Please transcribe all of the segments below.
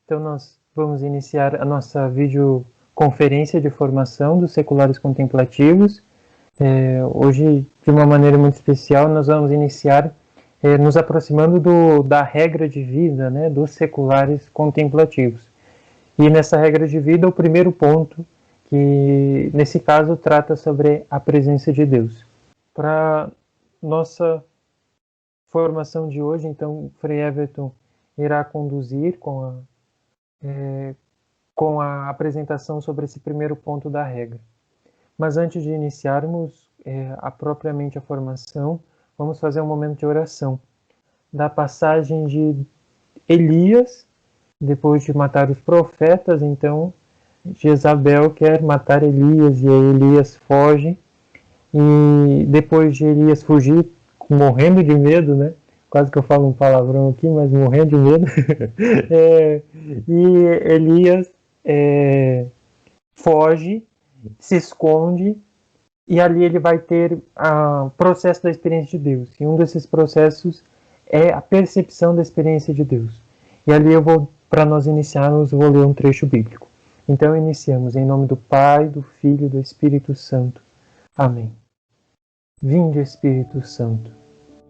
Então nós vamos iniciar a nossa videoconferência de formação dos seculares contemplativos. Hoje, de uma maneira muito especial, nós vamos iniciar nos aproximando da regra de vida, né, dos seculares contemplativos. E nessa regra de vida, o primeiro ponto, que nesse caso trata sobre a presença de Deus. Para nossa formação de hoje, então, Frei Everton irá conduzir com a apresentação sobre esse primeiro ponto da regra. Mas antes de iniciarmos propriamente a formação, vamos fazer um momento de oração. Da passagem de Elias, depois de matar os profetas, então Jezabel quer matar Elias e aí Elias foge. E depois de Elias fugir, morrendo de medo, né? Quase que eu falo um palavrão aqui, mas morrendo de medo. E Elias foge, se esconde, e ali ele vai ter o processo da experiência de Deus. E um desses processos é a percepção da experiência de Deus. E ali para nós iniciarmos, vou ler um trecho bíblico. Então iniciamos em nome do Pai, do Filho e do Espírito Santo. Amém. Vinde, Espírito Santo,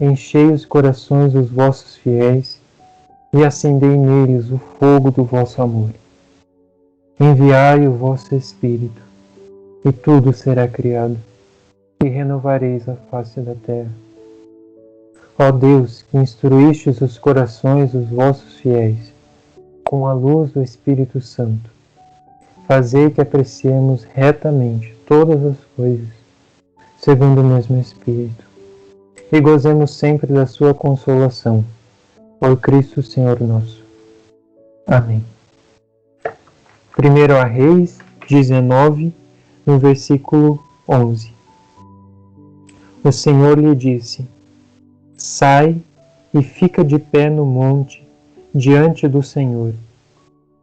enchei os corações dos vossos fiéis e acendei neles o fogo do vosso amor. Enviai o vosso Espírito, e tudo será criado, e renovareis a face da terra. Ó Deus, que instruístes os corações dos vossos fiéis com a luz do Espírito Santo, fazei que apreciemos retamente todas as coisas, segundo o mesmo Espírito, e gozemos sempre da sua consolação. Por Cristo Senhor nosso. Amém. 1 Reis 19, no versículo 11. O Senhor lhe disse: sai e fica de pé no monte, diante do Senhor.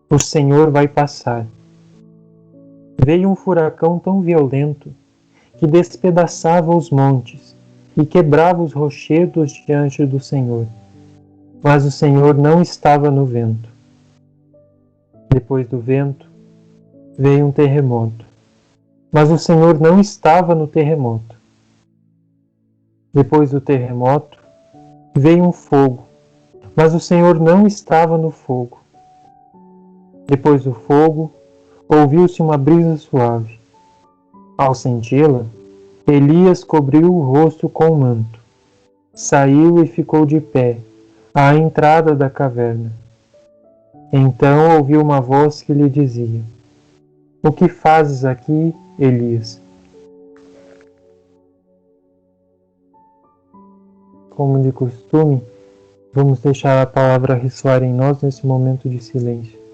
O Senhor vai passar. Veio um furacão tão violento que despedaçava os montes e quebrava os rochedos diante do Senhor. Mas o Senhor não estava no vento. Depois do vento, veio um terremoto. Mas o Senhor não estava no terremoto. Depois do terremoto, veio um fogo. Mas o Senhor não estava no fogo. Depois do fogo, ouviu-se uma brisa suave. Ao senti-la, Elias cobriu o rosto com o manto. Saiu e ficou de pé, à entrada da caverna. Então ouviu uma voz que lhe dizia: o que fazes aqui, Elias? Como de costume, vamos deixar a palavra ressoar em nós nesse momento de silêncio.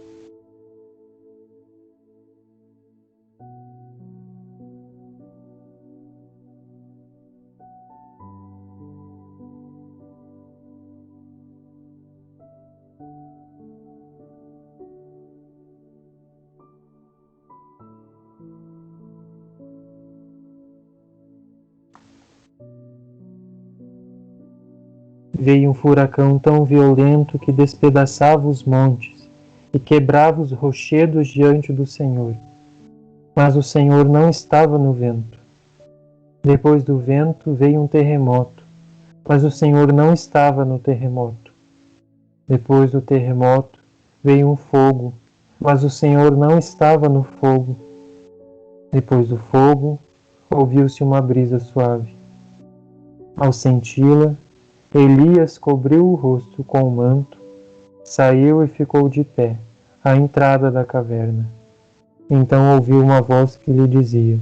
Veio um furacão tão violento que despedaçava os montes e quebrava os rochedos diante do Senhor. Mas o Senhor não estava no vento. Depois do vento veio um terremoto, mas o Senhor não estava no terremoto. Depois do terremoto veio um fogo, mas o Senhor não estava no fogo. Depois do fogo ouviu-se uma brisa suave. Ao senti-la, Elias cobriu o rosto com o manto, saiu e ficou de pé, à entrada da caverna. Então ouviu uma voz que lhe dizia: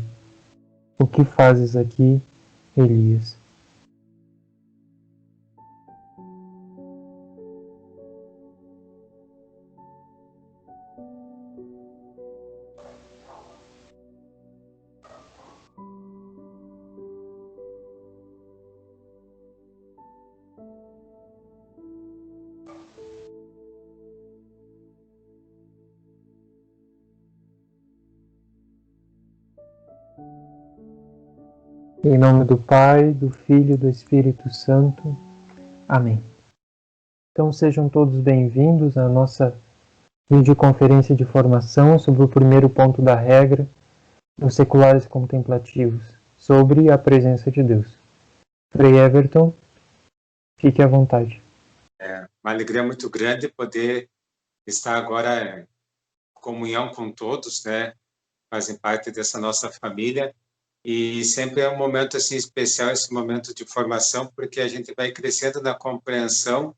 o que fazes aqui, Elias? Em nome do Pai, do Filho e do Espírito Santo. Amém. Então sejam todos bem-vindos à nossa videoconferência de formação sobre o primeiro ponto da regra dos seculares contemplativos, sobre a presença de Deus. Frei Everton, fique à vontade. É uma alegria muito grande poder estar agora em comunhão com todos, né? Fazem parte dessa nossa família. E sempre é um momento assim especial, esse momento de formação, porque a gente vai crescendo na compreensão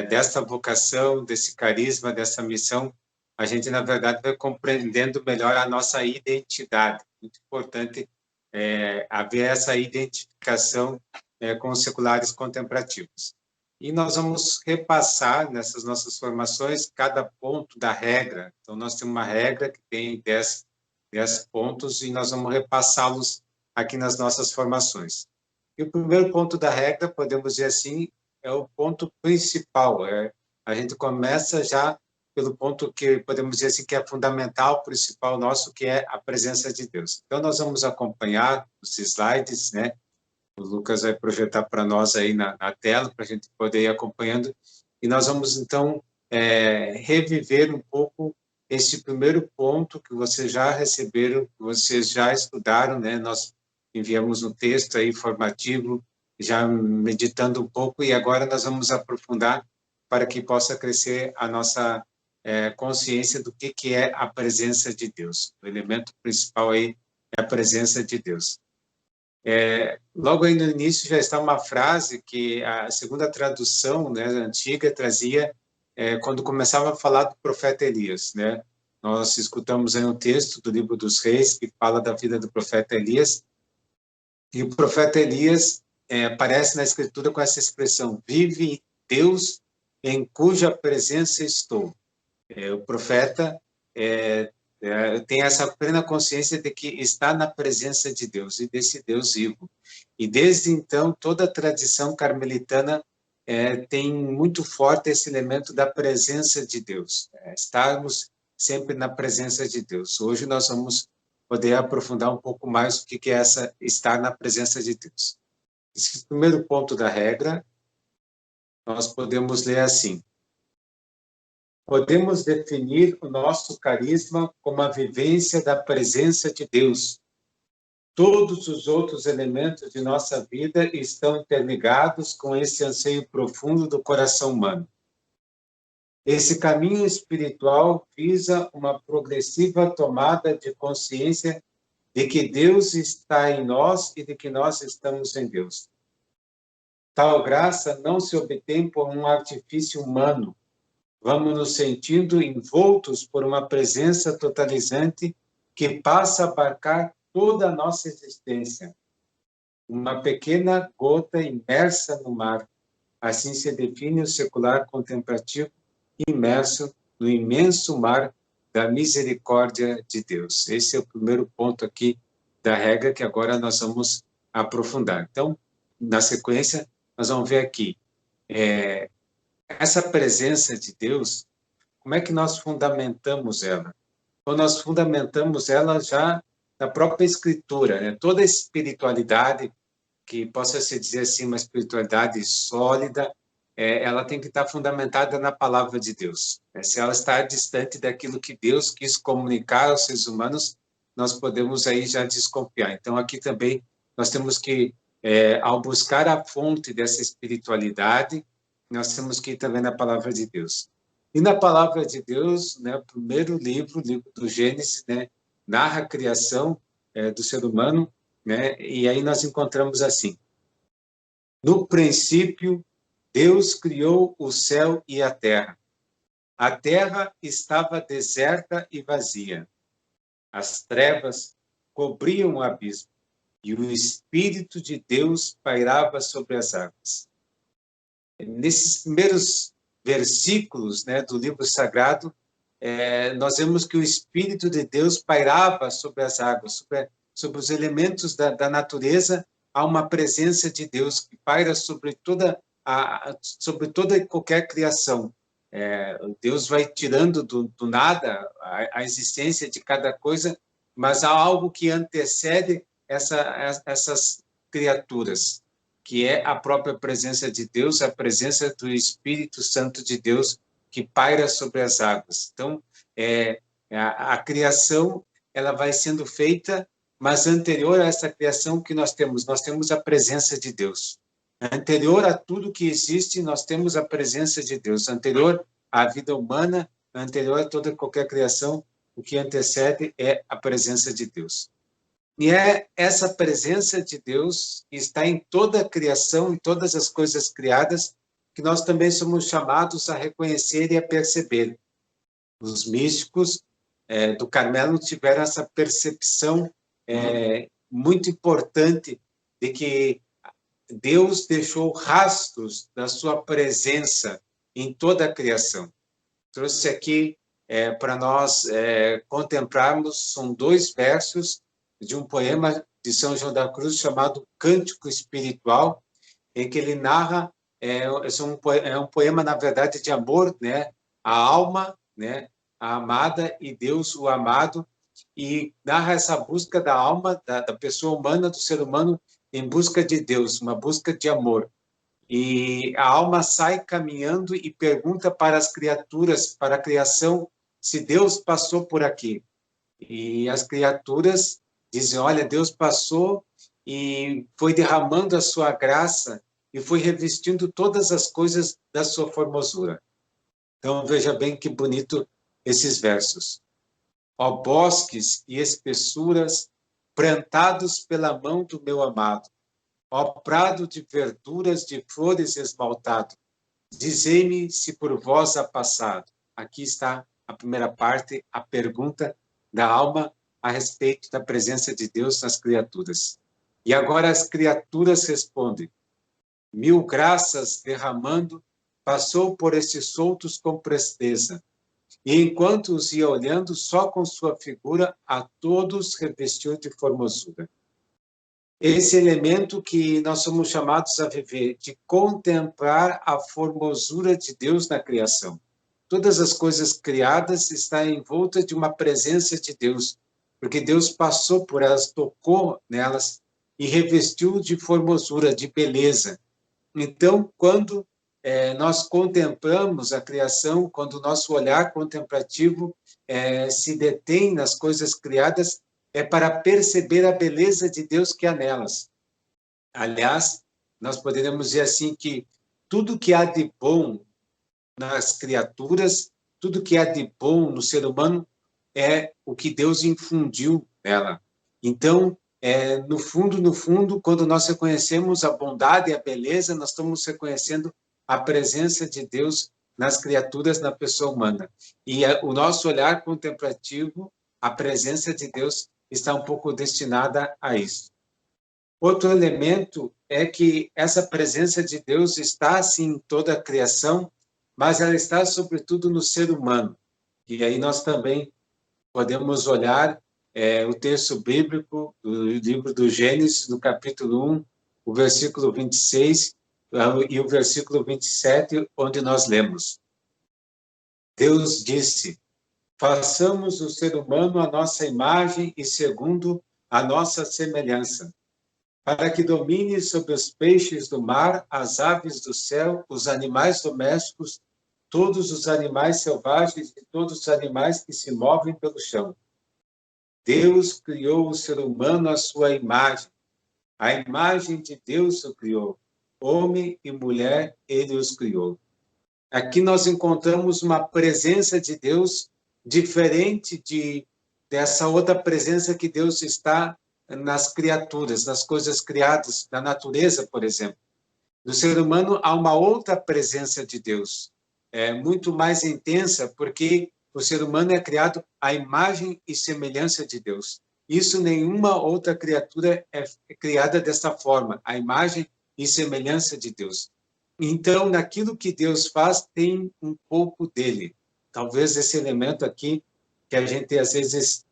desta vocação, desse carisma, dessa missão. A gente, na verdade, vai compreendendo melhor a nossa identidade. Muito importante haver essa identificação com os seculares contemplativos. E nós vamos repassar nessas nossas formações cada ponto da regra. Então, nós temos uma regra que tem 10 pontos e nós vamos repassá-los aqui nas nossas formações. E o primeiro ponto da regra, podemos dizer assim, é o ponto principal. A gente começa já pelo ponto que podemos dizer assim que é fundamental, principal nosso, que é a presença de Deus. Então, nós vamos acompanhar os slides, né? O Lucas vai projetar para nós aí na tela, para a gente poder ir acompanhando. E nós vamos, então, reviver um pouco esse primeiro ponto que vocês já receberam, que vocês já estudaram, né? Nós enviamos um texto aí formativo, já meditando um pouco, e agora nós vamos aprofundar para que possa crescer a nossa consciência do que é a presença de Deus. O elemento principal aí é a presença de Deus. Logo aí no início já está uma frase que a segunda tradução, né, antiga, trazia quando começava a falar do profeta Elias, né? Nós escutamos aí um texto do livro dos Reis que fala da vida do profeta Elias, e o profeta Elias aparece na escritura com essa expressão: vive Deus em cuja presença estou. O profeta tem essa plena consciência de que está na presença de Deus e desse Deus vivo. E desde então, toda a tradição carmelitana tem muito forte esse elemento da presença de Deus. Estarmos sempre na presença de Deus. Hoje nós vamos poder aprofundar um pouco mais o que é estar na presença de Deus. Esse primeiro ponto da regra, nós podemos ler assim: podemos definir o nosso carisma como a vivência da presença de Deus. Todos os outros elementos de nossa vida estão interligados com esse anseio profundo do coração humano. Esse caminho espiritual visa uma progressiva tomada de consciência de que Deus está em nós e de que nós estamos em Deus. Tal graça não se obtém por um artifício humano. Vamos nos sentindo envoltos por uma presença totalizante que passa a abarcar toda a nossa existência. Uma pequena gota imersa no mar. Assim se define o secular contemplativo imerso no imenso mar da misericórdia de Deus. Esse é o primeiro ponto aqui da regra que agora nós vamos aprofundar. Então, na sequência, nós vamos ver aqui essa presença de Deus, como é que nós fundamentamos ela? Então, nós fundamentamos ela já na própria Escritura, né? Toda a espiritualidade, que possa se dizer assim, uma espiritualidade sólida, ela tem que estar fundamentada na palavra de Deus. Se ela está distante daquilo que Deus quis comunicar aos seres humanos, nós podemos aí já desconfiar. Então, aqui também nós temos que, ao buscar a fonte dessa espiritualidade, nós temos que ir também na palavra de Deus. E na palavra de Deus, né, o primeiro livro, o livro do Gênesis, né, narra a criação do ser humano, né, e aí nós encontramos assim: no princípio, Deus criou o céu e a terra. A terra estava deserta e vazia. As trevas cobriam o abismo, e o Espírito de Deus pairava sobre as águas. Nesses primeiros versículos, né, do livro sagrado, nós vemos que o Espírito de Deus pairava sobre as águas, sobre os elementos da natureza. Há uma presença de Deus que paira sobre toda e qualquer criação. Deus vai tirando do nada a existência de cada coisa, mas há algo que antecede essas criaturas, que é a própria presença de Deus, a presença do Espírito Santo de Deus, que paira sobre as águas. Então, a criação ela vai sendo feita, mas anterior a essa criação que nós temos a presença de Deus. Anterior a tudo que existe, nós temos a presença de Deus. Anterior à vida humana, anterior a toda qualquer criação, o que antecede é a presença de Deus. E é essa presença de Deus que está em toda a criação, em todas as coisas criadas, que nós também somos chamados a reconhecer e a perceber. Os místicos do Carmelo tiveram essa percepção muito importante de que Deus deixou rastros da sua presença em toda a criação. Trouxe aqui para nós contemplarmos, são 2 versos de um poema de São João da Cruz chamado Cântico Espiritual, em que ele narra, é um poema, na verdade, de amor, né? A alma, né? A amada e Deus, o amado, e narra essa busca da alma, da pessoa humana, do ser humano, em busca de Deus, uma busca de amor. E a alma sai caminhando e pergunta para as criaturas, para a criação, se Deus passou por aqui. E as criaturas dizem, olha, Deus passou e foi derramando a sua graça e foi revestindo todas as coisas da sua formosura. Então, veja bem que bonito esses versos. Ó bosques e espessuras, plantados pela mão do meu amado, ó prado de verduras, de flores esmaltado, dizei-me se por vós há passado. Aqui está a primeira parte, a pergunta da alma a respeito da presença de Deus nas criaturas. E agora as criaturas respondem, 1000 graças derramando, passou por estes soltos com presteza, e enquanto os ia olhando, só com sua figura, a todos revestiu de formosura. Esse elemento que nós somos chamados a viver, de contemplar a formosura de Deus na criação. Todas as coisas criadas estão envoltas de uma presença de Deus, porque Deus passou por elas, tocou nelas e revestiu de formosura, de beleza. Então, quando nós contemplamos a criação, quando o nosso olhar contemplativo se detém nas coisas criadas, é para perceber a beleza de Deus que há nelas. Aliás, nós poderíamos dizer assim que tudo que há de bom nas criaturas, tudo que há de bom no ser humano é o que Deus infundiu nela. Então, no fundo, quando nós reconhecemos a bondade e a beleza, nós estamos reconhecendo a presença de Deus nas criaturas, na pessoa humana. E o nosso olhar contemplativo, a presença de Deus está um pouco destinada a isso. Outro elemento é que essa presença de Deus está, assim, em toda a criação, mas ela está, sobretudo, no ser humano. E aí nós também podemos olhar o texto bíblico do livro do Gênesis, no capítulo 1, o versículo 26 e o versículo 27, onde nós lemos. Deus disse, façamos o ser humano à nossa imagem e segundo a nossa semelhança, para que domine sobre os peixes do mar, as aves do céu, os animais domésticos, todos os animais selvagens e todos os animais que se movem pelo chão. Deus criou o ser humano à sua imagem. A imagem de Deus o criou. Homem e mulher, ele os criou. Aqui nós encontramos uma presença de Deus diferente dessa outra presença que Deus está nas criaturas, nas coisas criadas, na natureza, por exemplo. No ser humano há uma outra presença de Deus, muito mais intensa, porque o ser humano é criado à imagem e semelhança de Deus. Isso nenhuma outra criatura é criada dessa forma, à imagem e semelhança de Deus. Então, naquilo que Deus faz, tem um pouco dele. Talvez esse elemento aqui, que a gente às vezes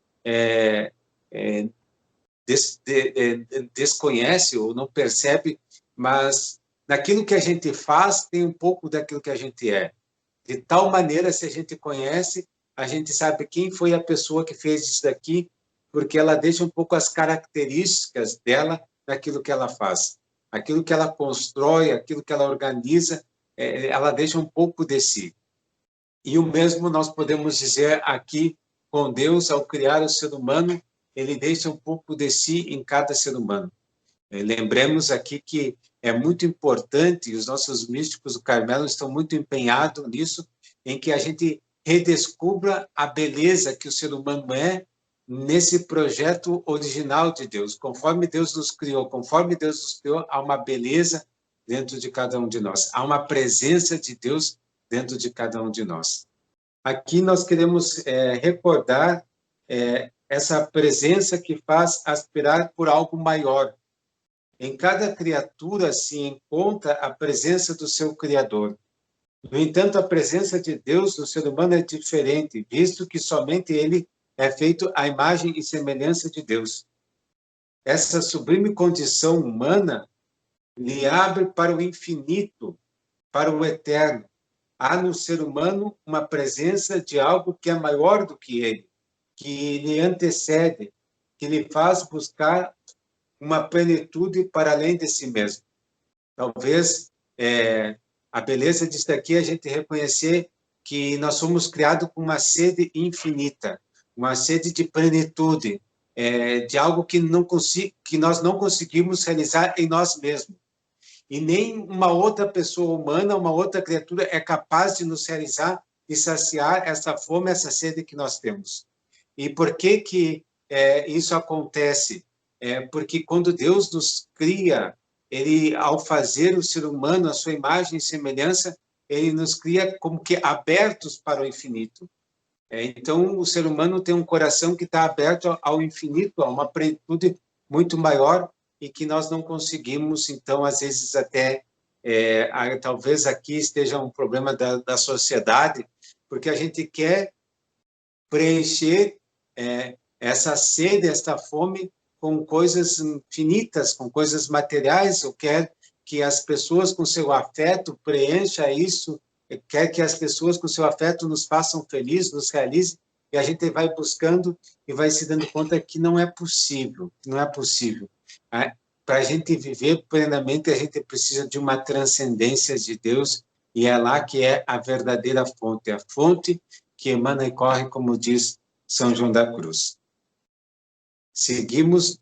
desconhece ou não percebe, mas naquilo que a gente faz, tem um pouco daquilo que a gente é. De tal maneira, se a gente conhece, a gente sabe quem foi a pessoa que fez isso daqui, porque ela deixa um pouco as características dela naquilo que ela faz. Aquilo que ela constrói, aquilo que ela organiza, ela deixa um pouco de si. E o mesmo nós podemos dizer aqui com Deus, ao criar o ser humano, ele deixa um pouco de si em cada ser humano. Lembremos aqui que é muito importante, e os nossos místicos do Carmelo estão muito empenhados nisso, em que a gente redescubra a beleza que o ser humano é nesse projeto original de Deus. Conforme Deus nos criou, há uma beleza dentro de cada um de nós. Há uma presença de Deus dentro de cada um de nós. Aqui nós queremos recordar essa presença que faz aspirar por algo maior. Em cada criatura se encontra a presença do seu Criador. No entanto, a presença de Deus no ser humano é diferente, visto que somente ele é feito à imagem e semelhança de Deus. Essa sublime condição humana lhe abre para o infinito, para o eterno. Há no ser humano uma presença de algo que é maior do que ele, que lhe antecede, que lhe faz buscar uma plenitude para além de si mesmo. Talvez a beleza disso daqui é a gente reconhecer que nós somos criados com uma sede infinita, uma sede de plenitude, de algo que nós não conseguimos realizar em nós mesmos. E nem uma outra pessoa humana, uma outra criatura é capaz de nos realizar e saciar essa fome, essa sede que nós temos. E por que isso acontece? Porque quando Deus nos cria, ele, ao fazer o ser humano a sua imagem e semelhança, ele nos cria como que abertos para o infinito. Então, o ser humano tem um coração que está aberto ao infinito, a uma plenitude muito maior e que nós não conseguimos, então, às vezes até, talvez aqui esteja um problema da sociedade, porque a gente quer preencher essa sede, esta fome, com coisas infinitas, com coisas materiais, ou quer que as pessoas com seu afeto preencha isso, quer que as pessoas com seu afeto nos façam felizes, nos realizem, e a gente vai buscando e vai se dando conta que não é possível, não é possível. Para a gente viver plenamente, a gente precisa de uma transcendência de Deus, e é lá que é a verdadeira fonte, a fonte que emana e corre, como diz São João da Cruz. Seguimos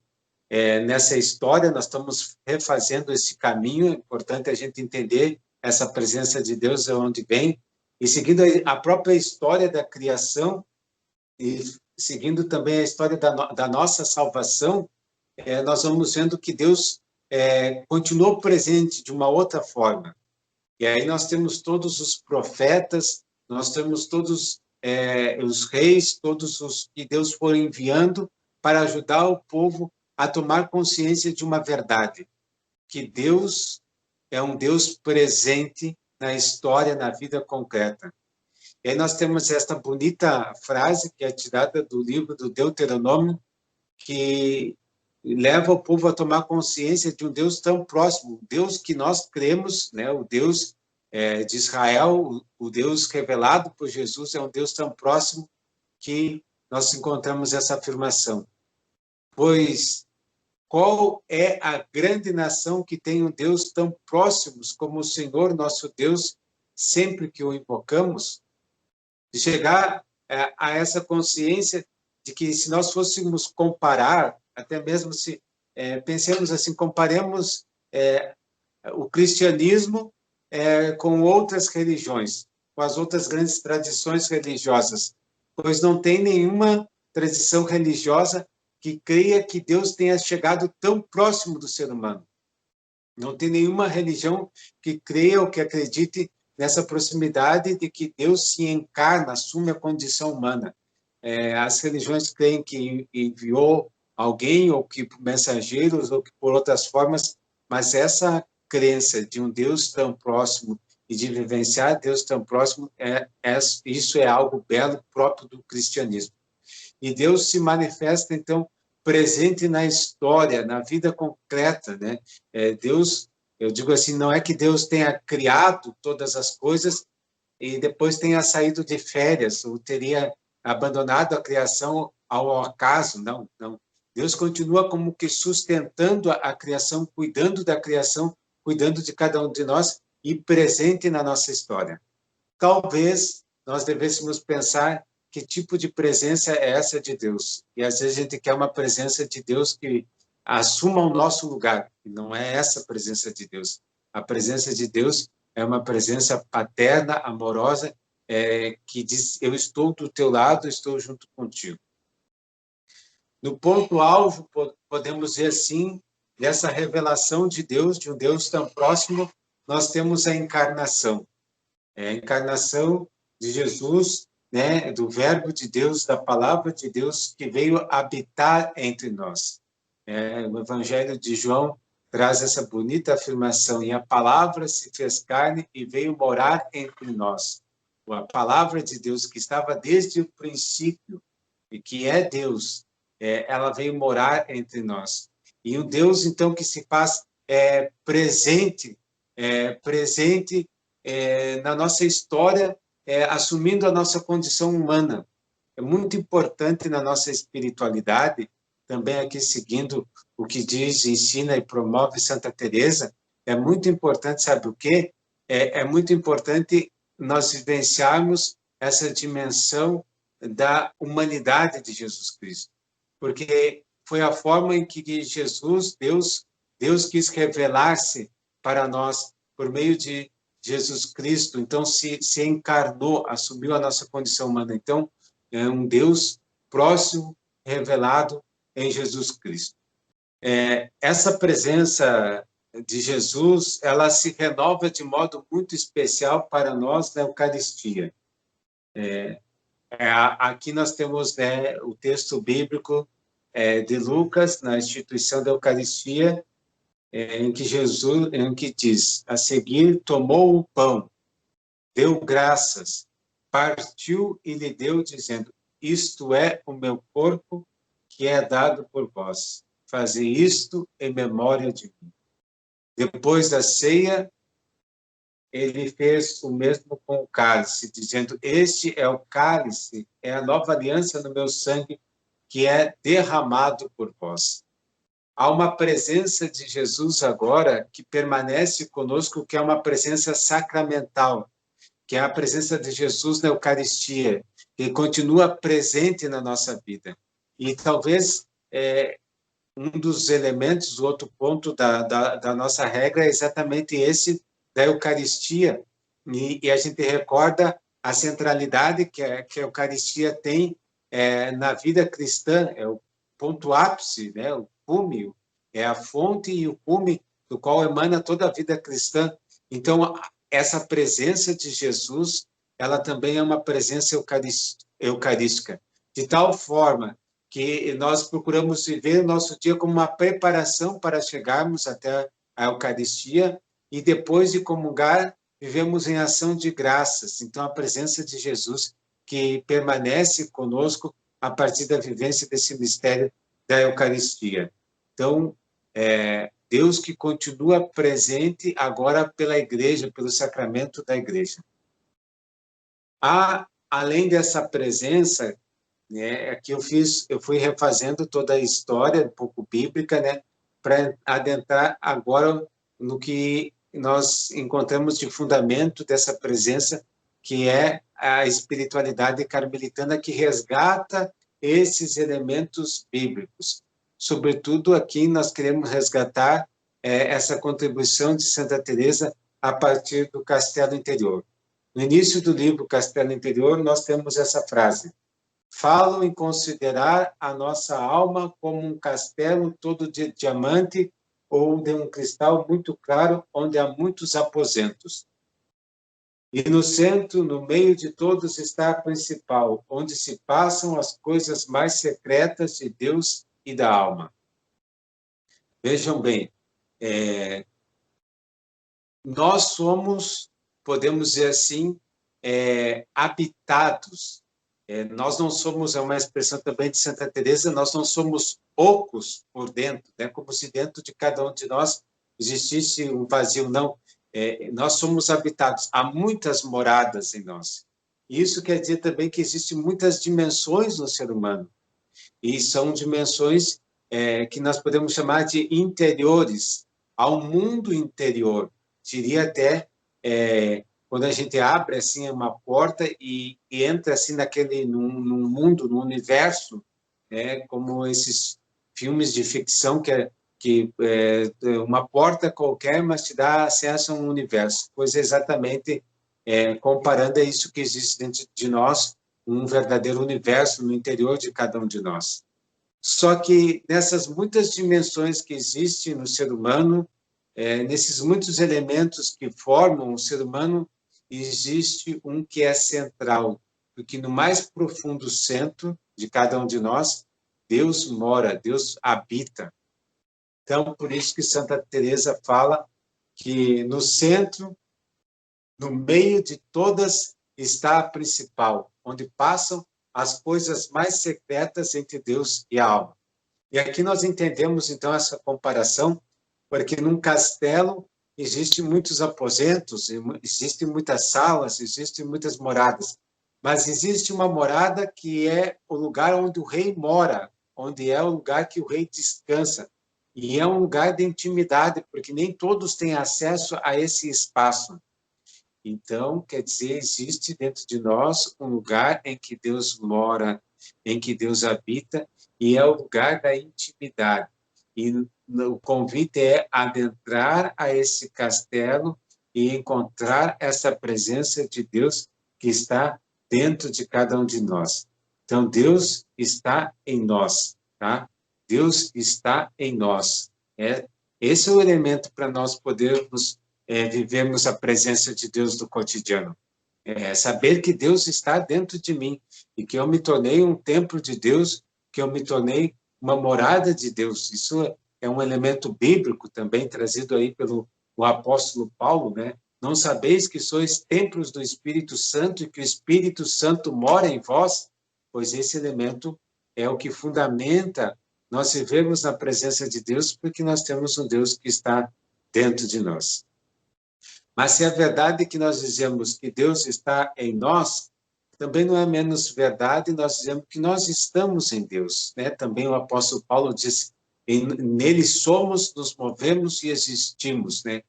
nessa história, nós estamos refazendo esse caminho, é importante a gente entender essa presença de Deus, de onde vem, e seguindo a própria história da criação, e seguindo também a história da nossa salvação, nós vamos vendo que Deus continuou presente de uma outra forma. E aí nós temos todos os profetas, nós temos todos os reis, todos os que Deus foi enviando para ajudar o povo a tomar consciência de uma verdade, que Deus é um Deus presente na história, na vida concreta. E aí nós temos esta bonita frase que é tirada do livro do Deuteronômio, que leva o povo a tomar consciência de um Deus tão próximo, o Deus que nós cremos, né, o Deus de Israel, o Deus revelado por Jesus, é um Deus tão próximo que nós encontramos essa afirmação. Pois qual é a grande nação que tem um Deus tão próximo como o Senhor, nosso Deus, sempre que o invocamos? De chegar a essa consciência de que se nós fôssemos comparar, até mesmo se pensemos assim, comparemos o cristianismo com outras religiões, com as outras grandes tradições religiosas, pois não tem nenhuma tradição religiosa que creia que Deus tenha chegado tão próximo do ser humano. Não tem nenhuma religião que creia ou que acredite nessa proximidade de que Deus se encarna, assume a condição humana. As religiões creem que enviou alguém, ou que por mensageiros, ou que por outras formas, mas essa crença de um Deus tão próximo e de vivenciar Deus tão próximo, isso é algo belo, próprio do cristianismo. E Deus se manifesta, então, presente na história, na vida concreta, né? Deus, eu digo assim, não é que Deus tenha criado todas as coisas e depois tenha saído de férias, ou teria abandonado a criação ao acaso, não, não. Deus continua como que sustentando a criação, cuidando da criação, cuidando de cada um de nós e presente na nossa história. Talvez nós devêssemos pensar que tipo de presença é essa de Deus. E às vezes a gente quer uma presença de Deus que assuma o nosso lugar, e não é essa a presença de Deus. A presença de Deus é uma presença paterna, amorosa, que diz, eu estou do teu lado, estou junto contigo. No ponto-alvo, podemos ver assim, dessa revelação de Deus, de um Deus tão próximo, nós temos a encarnação. A encarnação de Jesus, né, do Verbo de Deus, da Palavra de Deus, que veio habitar entre nós. O Evangelho de João traz essa bonita afirmação, e a Palavra se fez carne e veio morar entre nós. A Palavra de Deus, que estava desde o princípio, e que é Deus, ela veio morar entre nós. E um Deus, então, que se faz presente na nossa história, assumindo a nossa condição humana. É muito importante na nossa espiritualidade, também aqui seguindo o que diz, ensina e promove Santa Teresa, é muito importante, sabe o quê? É muito importante nós vivenciarmos essa dimensão da humanidade de Jesus Cristo, porque foi a forma em que Jesus, Deus quis revelar-se para nós por meio de Jesus Cristo, então se encarnou, assumiu a nossa condição humana. Então, é um Deus próximo, revelado em Jesus Cristo. Essa presença de Jesus, ela se renova de modo muito especial para nós na Eucaristia. Aqui nós temos, né, o texto bíblico de Lucas, na instituição da Eucaristia, em que diz, a seguir tomou o pão, deu graças, partiu e lhe deu, dizendo, isto é o meu corpo que é dado por vós. Fazei isto em memória de mim. Depois da ceia, ele fez o mesmo com o cálice, dizendo, este é o cálice, é a nova aliança no meu sangue, que é derramado por vós. Há uma presença de Jesus agora que permanece conosco, que é uma presença sacramental, que é a presença de Jesus na Eucaristia, que continua presente na nossa vida. E talvez um dos elementos, o outro ponto da nossa regra é exatamente esse da Eucaristia, e a gente recorda a centralidade que a Eucaristia tem na vida cristã, é o ponto ápice, né? O cume, é a fonte e o cume do qual emana toda a vida cristã. Então, essa presença de Jesus, ela também é uma presença eucarística, de tal forma que nós procuramos viver o nosso dia como uma preparação para chegarmos até a Eucaristia, e depois de comungar, vivemos em ação de graças. Então, a presença de Jesus que permanece conosco a partir da vivência desse mistério da Eucaristia. Então, Deus que continua presente agora pela Igreja, pelo sacramento da Igreja. Além dessa presença, né, aqui eu fui refazendo toda a história, um pouco bíblica, né, para adentrar agora no que nós encontramos de fundamento dessa presença, que é a espiritualidade carmelitana, que resgata esses elementos bíblicos. Sobretudo aqui nós queremos resgatar essa contribuição de Santa Teresa a partir do Castelo Interior. No início do livro Castelo Interior, nós temos essa frase: falo em considerar a nossa alma como um castelo todo de diamante ou de um cristal muito claro, onde há muitos aposentos. E no centro, no meio de todos, está a principal, onde se passam as coisas mais secretas de Deus e da alma. Vejam bem, nós somos, podemos dizer assim, habitados. Nós não somos, é uma expressão também de Santa Teresa, nós não somos ocos por dentro, né? Como se dentro de cada um de nós existisse um vazio, não. Nós somos habitados, há muitas moradas em nós. Isso quer dizer também que existem muitas dimensões no ser humano, e são dimensões que nós podemos chamar de interiores, há um mundo interior, diria até quando a gente abre assim uma porta e entra assim num mundo, num universo, né, como esses filmes de ficção que uma porta qualquer, mas te dá acesso a um universo. Pois é exatamente comparando a isso que existe dentro de nós, um verdadeiro universo no interior de cada um de nós. Só que nessas muitas dimensões que existem no ser humano, nesses muitos elementos que formam o ser humano, existe um que é central, porque no mais profundo centro de cada um de nós, Deus mora, Deus habita. Então, por isso que Santa Teresa fala que no centro, no meio de todas, está a principal, onde passam as coisas mais secretas entre Deus e a alma. E aqui nós entendemos, então, essa comparação, porque num castelo existem muitos aposentos, existem muitas salas, existem muitas moradas, mas existe uma morada que é o lugar onde o rei mora, onde é o lugar que o rei descansa, e é um lugar de intimidade, porque nem todos têm acesso a esse espaço. Então, quer dizer, existe dentro de nós um lugar em que Deus mora, em que Deus habita, e é o lugar da intimidade. E o convite é adentrar a esse castelo e encontrar essa presença de Deus que está dentro de cada um de nós. Então, Deus está em nós, tá? Deus está em nós. Esse é o elemento para nós podermos vivemos a presença de Deus no cotidiano. Saber que Deus está dentro de mim e que eu me tornei um templo de Deus, que eu me tornei uma morada de Deus. Isso é um elemento bíblico também trazido aí pelo o apóstolo Paulo, né? Não sabeis que sois templos do Espírito Santo e que o Espírito Santo mora em vós? Pois esse elemento é o que fundamenta nós vivemos na presença de Deus, porque nós temos um Deus que está dentro de nós. Mas se é verdade que nós dizemos que Deus está em nós, também não é menos verdade nós dizemos que nós estamos em Deus, né? Também o apóstolo Paulo diz, nele somos, nos movemos e existimos, né?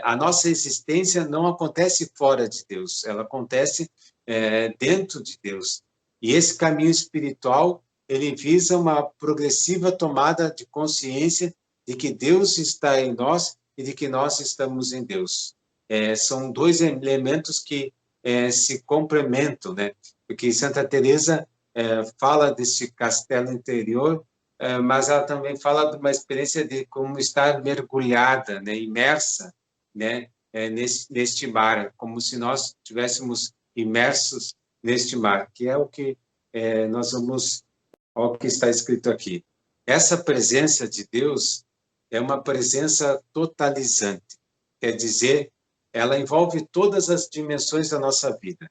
A nossa existência não acontece fora de Deus, ela acontece dentro de Deus. E esse caminho espiritual, ele visa uma progressiva tomada de consciência de que Deus está em nós e de que nós estamos em Deus. São dois elementos que se complementam, né? Porque Santa Teresa fala desse castelo interior, mas ela também fala de uma experiência de como estar mergulhada, né? Imersa, né? Neste mar, como se nós estivéssemos imersos neste mar, que é o que nós vamos ao que está escrito aqui. Essa presença de Deus é uma presença totalizante, quer dizer, ela envolve todas as dimensões da nossa vida.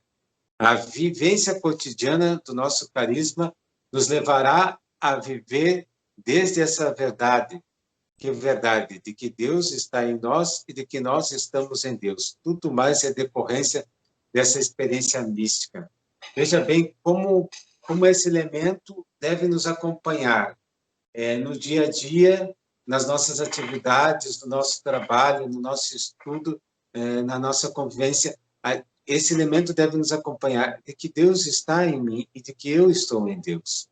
A vivência cotidiana do nosso carisma nos levará a viver desde essa verdade, que é verdade de que Deus está em nós e de que nós estamos em Deus. Tudo mais é decorrência dessa experiência mística. Veja bem como esse elemento deve nos acompanhar no dia a dia, nas nossas atividades, no nosso trabalho, no nosso estudo, na nossa convivência. Esse elemento deve nos acompanhar de que Deus está em mim e de que eu estou em Deus.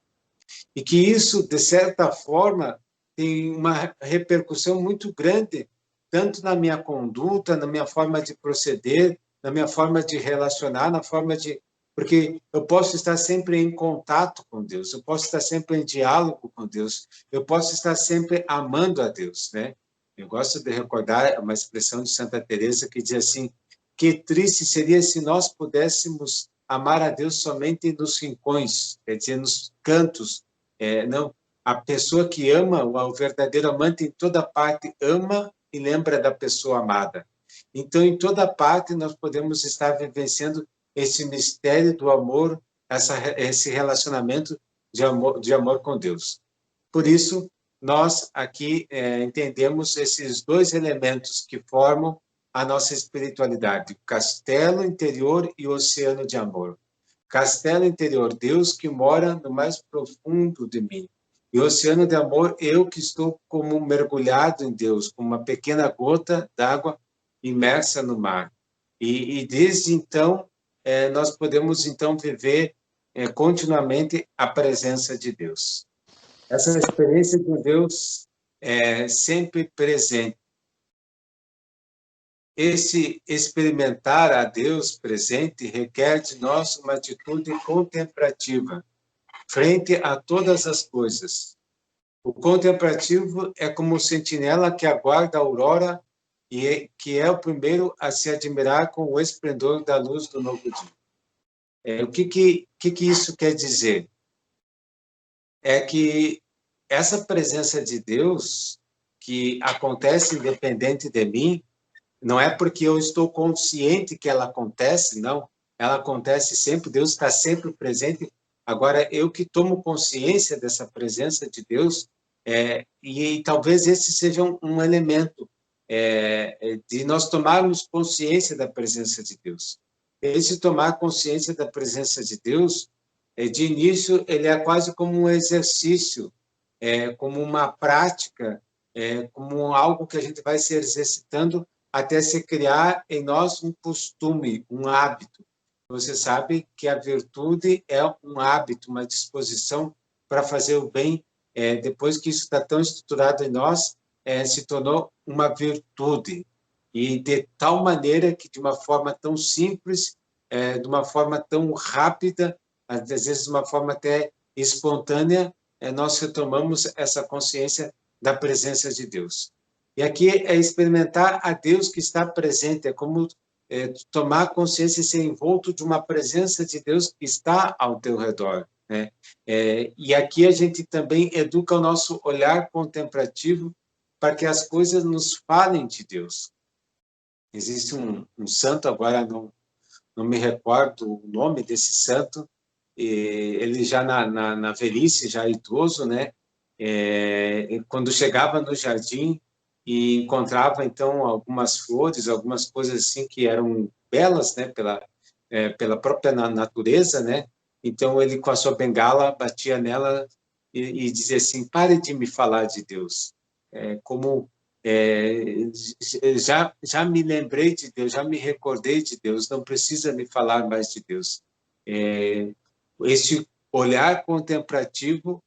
E que isso, de certa forma, tem uma repercussão muito grande, tanto na minha conduta, na minha forma de proceder, na minha forma de relacionar, na forma de... Porque eu posso estar sempre em contato com Deus, eu posso estar sempre em diálogo com Deus, eu posso estar sempre amando a Deus, né? Eu gosto de recordar uma expressão de Santa Teresa que diz assim, que triste seria se nós pudéssemos amar a Deus somente nos rincões, quer dizer, nos cantos. Não, a pessoa que ama, o verdadeiro amante, em toda parte ama e lembra da pessoa amada. Então, em toda parte, nós podemos estar vivenciando esse mistério do amor, esse relacionamento de amor com Deus. Por isso, nós aqui entendemos esses dois elementos que formam a nossa espiritualidade, o castelo interior e o oceano de amor. Castelo interior, Deus que mora no mais profundo de mim. E o oceano de amor, eu que estou como mergulhado em Deus, como uma pequena gota d'água imersa no mar. E desde então, nós podemos, então, viver continuamente a presença de Deus. Essa experiência de Deus é sempre presente. Esse experimentar a Deus presente requer de nós uma atitude contemplativa, frente a todas as coisas. O contemplativo é como o sentinela que aguarda a aurora e que é o primeiro a se admirar com o esplendor da luz do novo dia. O que isso quer dizer? É que essa presença de Deus, que acontece independente de mim, não é porque eu estou consciente que ela acontece, não. Ela acontece sempre, Deus está sempre presente. Agora, eu que tomo consciência dessa presença de Deus, e talvez esse seja um elemento de nós tomarmos consciência da presença de Deus. Esse tomar consciência da presença de Deus, de início, ele é quase como um exercício, como uma prática, como algo que a gente vai se exercitando até se criar em nós um costume, um hábito. Você sabe que a virtude é um hábito, uma disposição para fazer o bem. Depois que isso está tão estruturado em nós, se tornou uma virtude. E de tal maneira que, de uma forma tão simples, de uma forma tão rápida, às vezes de uma forma até espontânea, nós retomamos essa consciência da presença de Deus. E aqui é experimentar a Deus que está presente, é como tomar consciência e ser envolto de uma presença de Deus que está ao teu redor, né? E aqui a gente também educa o nosso olhar contemplativo para que as coisas nos falem de Deus. Existe um santo, agora não me recordo o nome desse santo, ele já na velhice, já idoso, né? Quando chegava no jardim e encontrava, então, algumas flores, algumas coisas assim que eram belas, né? Pela própria natureza, né? Então, ele, com a sua bengala, batia nela e dizia assim, pare de me falar de Deus. Já me lembrei de Deus, já me recordei de Deus, não precisa me falar mais de Deus. Esse olhar contemplativo,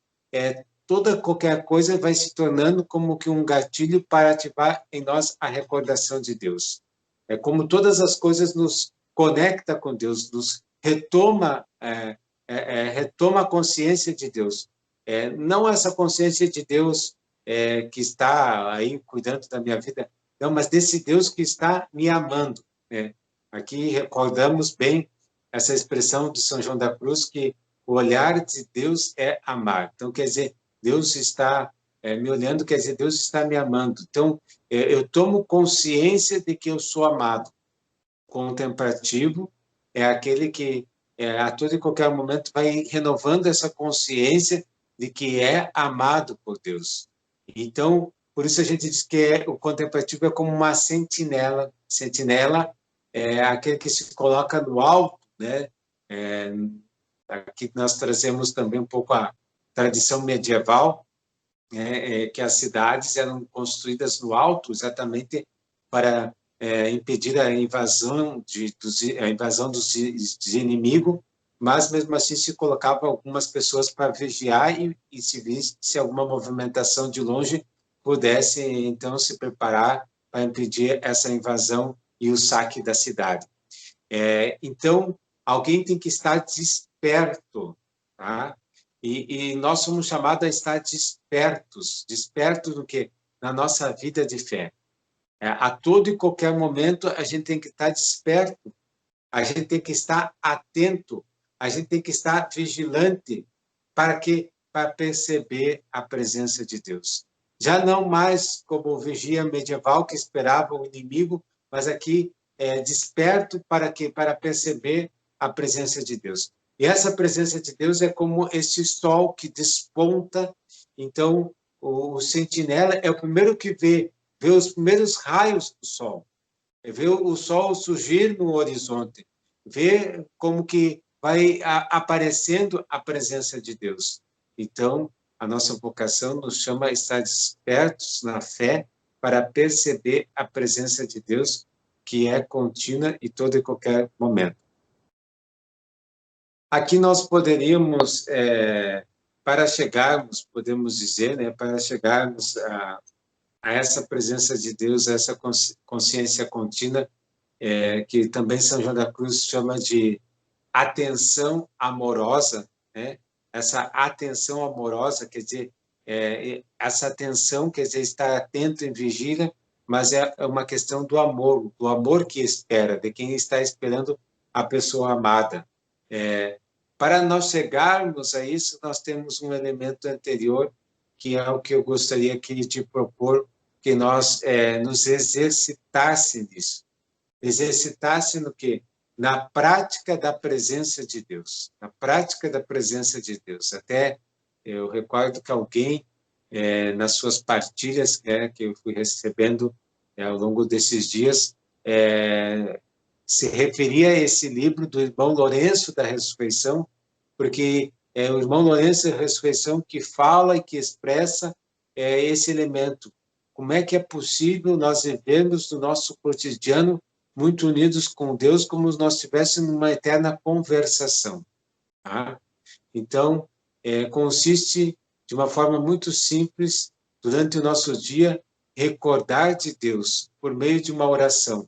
qualquer coisa vai se tornando como que um gatilho para ativar em nós a recordação de Deus. É como todas as coisas nos conecta com Deus, nos retoma a consciência de Deus. Não essa consciência de Deus que está aí cuidando da minha vida, não, mas desse Deus que está me amando. Aqui recordamos bem essa expressão de São João da Cruz, que o olhar de Deus é amar. Então, quer dizer, Deus está me olhando, quer dizer, Deus está me amando. Então, eu tomo consciência de que eu sou amado. Contemplativo é aquele que, a todo e qualquer momento, vai renovando essa consciência de que é amado por Deus. Então, por isso a gente diz que o contemplativo é como uma sentinela. Sentinela é aquele que se coloca no alto, né? Aqui nós trazemos também um pouco a tradição medieval, que as cidades eram construídas no alto exatamente para impedir a invasão dos inimigos, mas mesmo assim se colocava algumas pessoas para vigiar e se visse alguma movimentação de longe, pudesse então se preparar para impedir essa invasão e o saque da cidade. Então, alguém tem que estar desperto, tá? E nós somos chamados a estar despertos. Despertos do quê? Na nossa vida de fé. A todo e qualquer momento, a gente tem que estar desperto, a gente tem que estar atento, a gente tem que estar vigilante para perceber a presença de Deus. Já não mais como o vigia medieval que esperava o inimigo, mas aqui desperto para quê? Para perceber a presença de Deus. E essa presença de Deus é como esse sol que desponta. Então, o sentinela é o primeiro que vê os primeiros raios do sol, vê o sol surgir no horizonte, vê como que vai aparecendo a presença de Deus. Então, a nossa vocação nos chama a estar despertos na fé para perceber a presença de Deus que é contínua e todo e qualquer momento. Aqui nós poderíamos, para chegarmos, podemos dizer, né, para chegarmos a essa presença de Deus, a essa consciência contínua, que também São João da Cruz chama de atenção amorosa, né? Essa atenção amorosa, quer dizer, essa atenção, quer dizer, estar atento em vigília, mas é uma questão do amor que espera, de quem está esperando a pessoa amada. Para nós chegarmos a isso, nós temos um elemento anterior, que é o que eu gostaria aqui de propor, que nós nos exercitasse nisso. Exercitar-se no quê? Na prática da presença de Deus. Na prática da presença de Deus. Até eu recordo que alguém, nas suas partilhas que eu fui recebendo ao longo desses dias, se referia a esse livro do irmão Lourenço da Ressurreição, porque é o irmão Lourenço da Ressurreição que fala e que expressa esse elemento. Como é que é possível nós vivermos no nosso cotidiano muito unidos com Deus, como se nós estivéssemos numa eterna conversação. Tá? Então, consiste de uma forma muito simples, durante o nosso dia, recordar de Deus por meio de uma oração.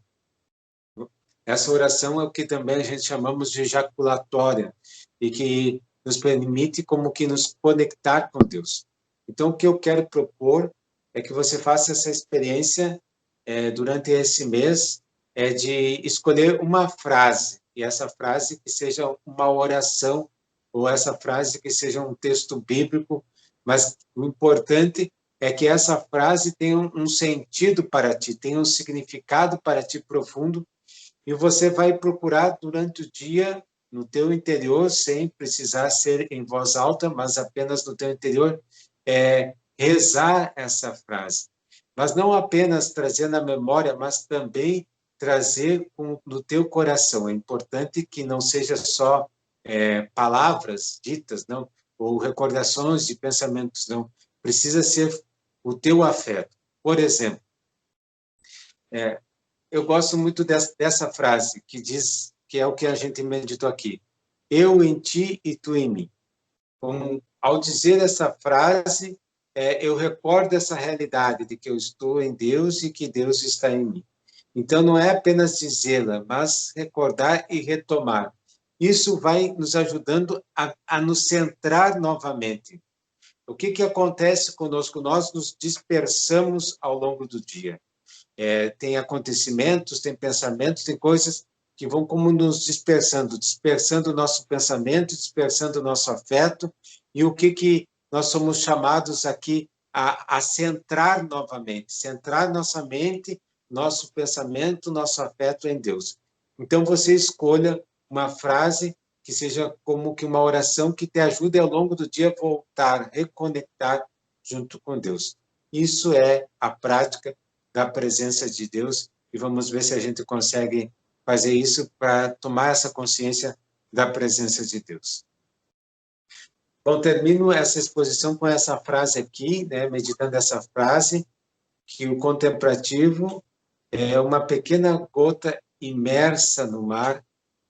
Essa oração é o que também a gente chamamos de ejaculatória, e que nos permite como que nos conectar com Deus. Então, o que eu quero propor é que você faça essa experiência durante esse mês, de escolher uma frase, e essa frase que seja uma oração, ou essa frase que seja um texto bíblico, mas o importante é que essa frase tenha um sentido para ti, tenha um significado para ti profundo, e você vai procurar durante o dia, no teu interior, sem precisar ser em voz alta, mas apenas no teu interior, rezar essa frase. Mas não apenas trazer na memória, mas também trazer no teu coração. É importante que não seja só palavras ditas, não, ou recordações de pensamentos, não. Precisa ser o teu afeto. Por exemplo, eu gosto muito dessa frase, que diz, que é o que a gente meditou aqui. Eu em ti e tu em mim. Ao dizer essa frase, eu recordo essa realidade de que eu estou em Deus e que Deus está em mim. Então, não é apenas dizê-la, mas recordar e retomar. Isso vai nos ajudando a nos centrar novamente. O que acontece conosco? Nós nos dispersamos ao longo do dia. Tem acontecimentos, tem pensamentos, tem coisas que vão como nos dispersando o nosso pensamento, dispersando o nosso afeto, e o que nós somos chamados aqui a centrar novamente, centrar nossa mente, nosso pensamento, nosso afeto em Deus. Então, você escolha uma frase que seja como que uma oração que te ajude ao longo do dia a voltar, reconectar junto com Deus. Isso é a prática da presença de Deus, e vamos ver se a gente consegue fazer isso para tomar essa consciência da presença de Deus. Bom, termino essa exposição com essa frase aqui, né, meditando essa frase, que o contemplativo é uma pequena gota imersa no mar,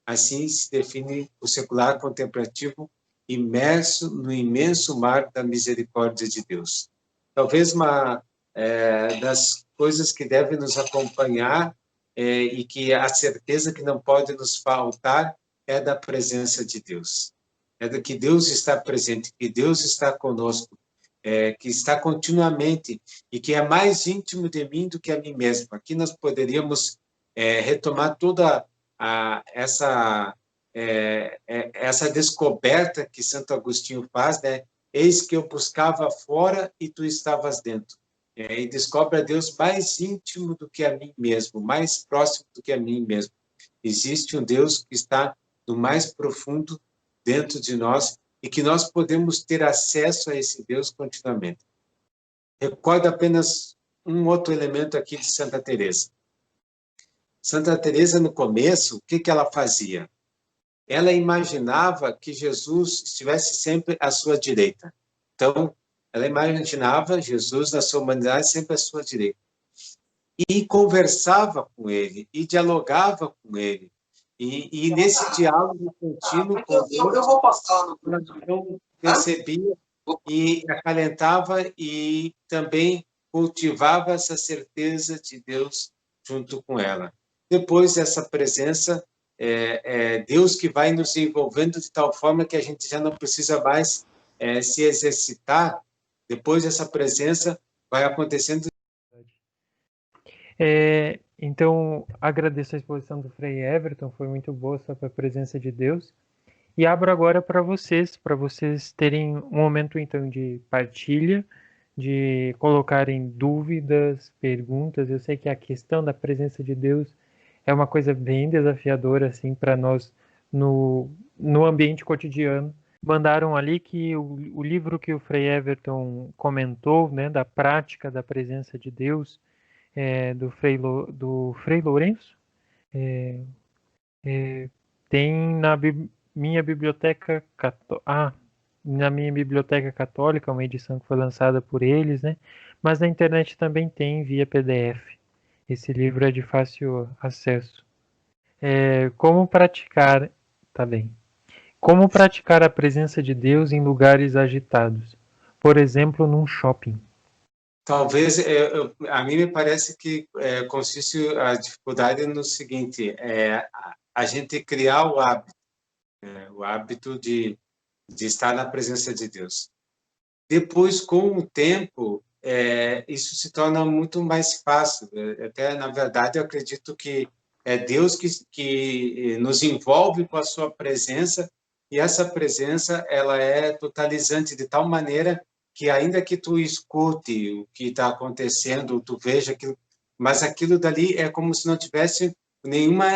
assim se define o secular contemplativo, imerso no imenso mar da misericórdia de Deus. Talvez uma das coisas que deve nos acompanhar e que a certeza que não pode nos faltar é da presença de Deus. É de que Deus está presente, que Deus está conosco, que está continuamente e que é mais íntimo de mim do que a mim mesmo. Aqui nós poderíamos retomar toda essa descoberta que Santo Agostinho faz, né? Eis que eu buscava fora e tu estavas dentro. E descobre a Deus mais íntimo do que a mim mesmo, mais próximo do que a mim mesmo. Existe um Deus que está no mais profundo dentro de nós e que nós podemos ter acesso a esse Deus continuamente. Recordo apenas um outro elemento aqui de Santa Teresa. Santa Teresa, no começo, o que ela fazia? Ela imaginava que Jesus estivesse sempre à sua direita. Então, ela imaginava Jesus, na sua humanidade, sempre à sua direita. e conversava com ele, e dialogava com ele. E nesse diálogo contínuo com Deus, então percebia e acalentava e também cultivava essa certeza de Deus junto com ela. Depois dessa presença, é Deus que vai nos envolvendo de tal forma que a gente já não precisa mais se exercitar. Depois dessa presença, vai acontecendo. Então, agradeço a exposição do Frei Everton, foi muito boa sobre a presença de Deus. E abro agora para vocês terem um momento então de partilha, de colocarem dúvidas, perguntas. Eu sei que a questão da presença de Deus é uma coisa bem desafiadora assim para nós no ambiente cotidiano. Mandaram ali que o livro que o Frei Everton comentou, né, da prática da presença de Deus, do Frei Lourenço, tem minha biblioteca na minha biblioteca católica, uma edição que foi lançada por eles, né? Mas na internet também tem via PDF. Esse livro é de fácil acesso. Como praticar, tá bem. Como praticar a presença de Deus em lugares agitados? Por exemplo, num shopping. Talvez, a mim me parece que consiste a dificuldade no seguinte, a gente criar o hábito de estar na presença de Deus. Depois, com o tempo, isso se torna muito mais fácil. Até, na verdade, eu acredito que é Deus que nos envolve com a sua presença, e essa presença ela é totalizante de tal maneira que, ainda que tu escute o que está acontecendo, tu veja aquilo, mas aquilo dali é como se não tivesse nenhuma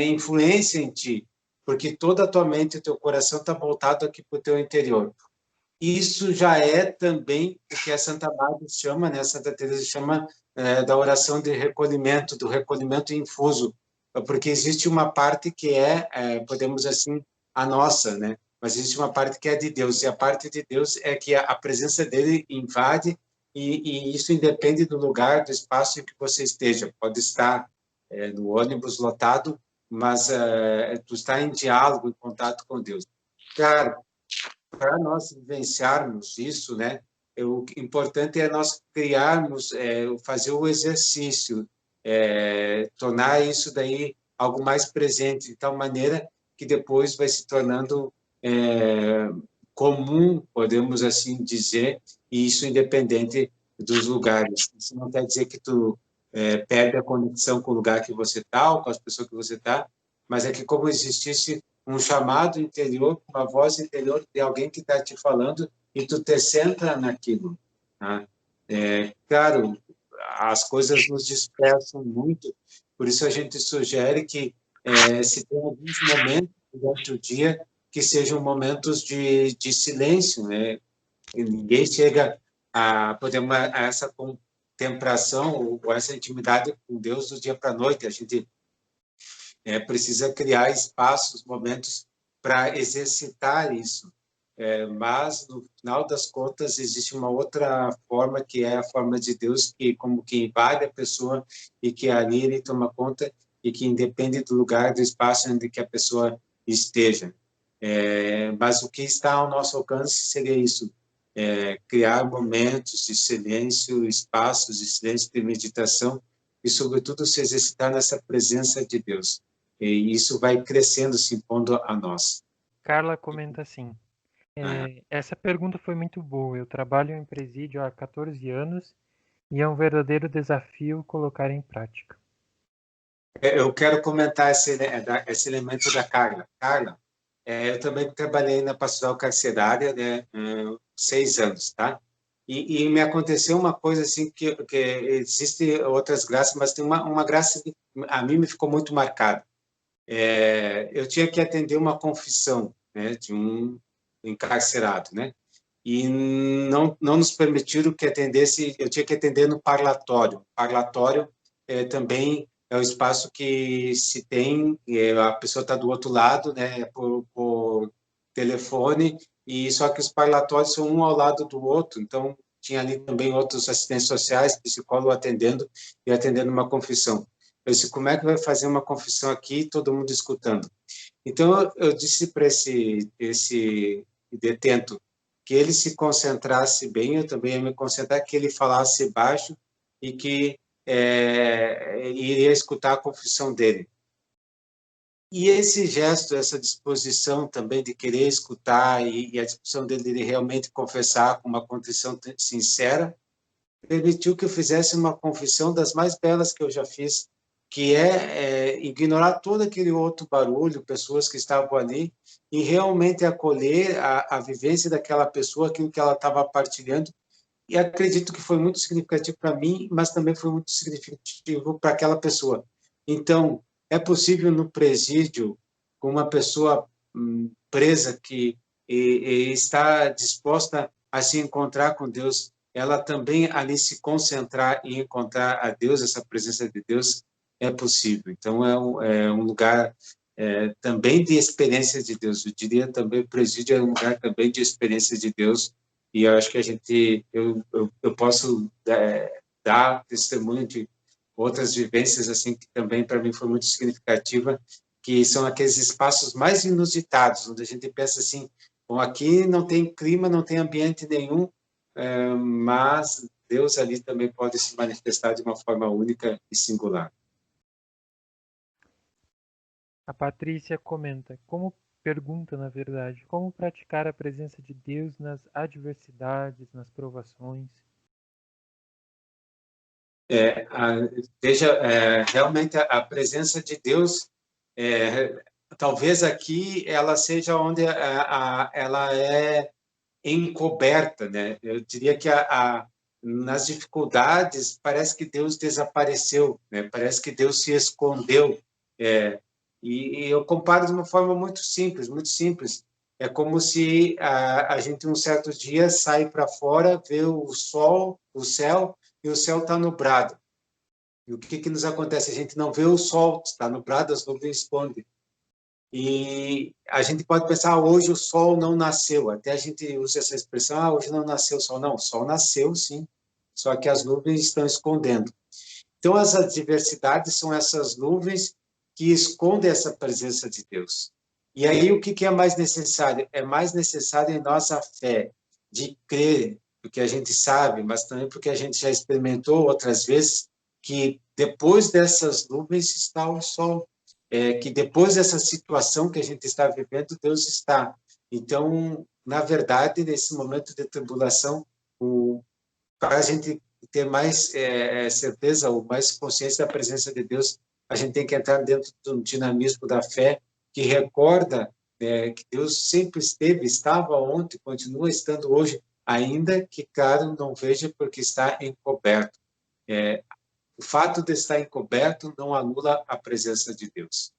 influência em ti, porque toda a tua mente e teu coração está voltado aqui para o teu interior. Isso já é também o que a Santa Bárbara chama, né? Santa Teresa chama da oração de recolhimento, do recolhimento infuso, porque existe uma parte que podemos assim, a nossa, né? Mas existe uma parte que é de Deus, e a parte de Deus é que a presença dele invade, e isso independe do lugar, do espaço em que você esteja. Pode estar no ônibus lotado, mas tu está em diálogo, em contato com Deus. Cara, para nós vivenciarmos isso, né, o importante é nós criarmos, fazer o exercício, tornar isso daí algo mais presente, de tal maneira que depois vai se tornando comum, podemos assim dizer, e isso independente dos lugares. Isso não quer dizer que tu perde a conexão com o lugar que você está, ou com as pessoas que você está, mas é que como existisse um chamado interior, uma voz interior de alguém que está te falando e tu te centra naquilo. Tá? Claro, as coisas nos dispersam muito, por isso a gente sugere que se tem alguns momentos durante o dia que sejam momentos de silêncio, né? E ninguém chega a poder a essa contemplação ou essa intimidade com Deus do dia para a noite. A gente precisa criar espaços, momentos para exercitar isso. Mas, no final das contas, existe uma outra forma, que é a forma de Deus, que como que invade a pessoa e que ali ele toma conta e que independe do lugar, do espaço onde que a pessoa esteja. Mas o que está ao nosso alcance seria isso, criar momentos de silêncio, espaços de silêncio, de meditação, e, sobretudo, se exercitar nessa presença de Deus. E isso vai crescendo, se impondo a nós. Carla comenta assim: essa pergunta foi muito boa. Eu trabalho em presídio há 14 anos e é um verdadeiro desafio colocar em prática. Eu quero comentar esse elemento da Carla. Carla, eu também trabalhei na pastoral carcerária, né, 6 anos, tá? E me aconteceu uma coisa assim, que existe outras graças, mas tem uma graça que a mim me ficou muito marcada. Eu tinha que atender uma confissão, né, de um encarcerado, né? E não nos permitiram que atendesse, eu tinha que atender no parlatório. Parlatório também é o espaço que se tem, a pessoa está do outro lado, né, por telefone, e só que os parlatórios são um ao lado do outro, então tinha ali também outros assistentes sociais, psicólogo atendendo e atendendo uma confissão. Eu disse, como é que vai fazer uma confissão aqui, todo mundo escutando? Então, eu disse para esse detento que ele se concentrasse bem, eu também ia me concentrar, que ele falasse baixo e que iria escutar a confissão dele. E esse gesto, essa disposição também de querer escutar e a disposição dele de realmente confessar com uma contrição sincera, permitiu que eu fizesse uma confissão das mais belas que eu já fiz, que ignorar todo aquele outro barulho, pessoas que estavam ali, e realmente acolher a vivência daquela pessoa, aquilo que ela estava partilhando. E acredito que foi muito significativo para mim, mas também foi muito significativo para aquela pessoa. Então, é possível no presídio, com uma pessoa presa que está disposta a se encontrar com Deus, ela também ali se concentrar e encontrar a Deus, essa presença de Deus, é possível. Então, é um lugar também de experiência de Deus. Eu diria também, o presídio é um lugar também de experiência de Deus, e eu acho que eu posso dar testemunho de outras vivências assim que também para mim foi muito significativa, que são aqueles espaços mais inusitados, onde a gente pensa assim, bom, aqui não tem clima, não tem ambiente nenhum, mas Deus ali também pode se manifestar de uma forma única e singular. A Patrícia pergunta, na verdade, como praticar a presença de Deus nas adversidades, nas provações? Veja, realmente a presença de Deus, talvez aqui ela seja onde ela é encoberta, né? Eu diria que nas dificuldades parece que Deus desapareceu, né? Parece que Deus se escondeu. E eu comparo de uma forma muito simples, muito simples. É como se a gente um certo dia sai para fora, vê o sol, o céu, e o céu está nublado. E o que nos acontece? A gente não vê o sol, está nublado, as nuvens escondem. E a gente pode pensar, hoje o sol não nasceu. Até a gente usa essa expressão, hoje não nasceu o sol. Não, o sol nasceu, sim, só que as nuvens estão escondendo. Então, as adversidades são essas nuvens que escondem essa presença de Deus. E aí, o que é mais necessário? É mais necessário em nossa fé, de crer, porque a gente sabe, mas também porque a gente já experimentou outras vezes, que depois dessas nuvens está o sol. Que depois dessa situação que a gente está vivendo, Deus está. Então, na verdade, nesse momento de tribulação, para a gente ter mais certeza ou mais consciência da presença de Deus, a gente tem que entrar dentro do dinamismo da fé, que recorda que Deus sempre esteve, estava ontem, continua estando hoje, ainda que, claro, não veja porque está encoberto. O fato de estar encoberto não anula a presença de Deus.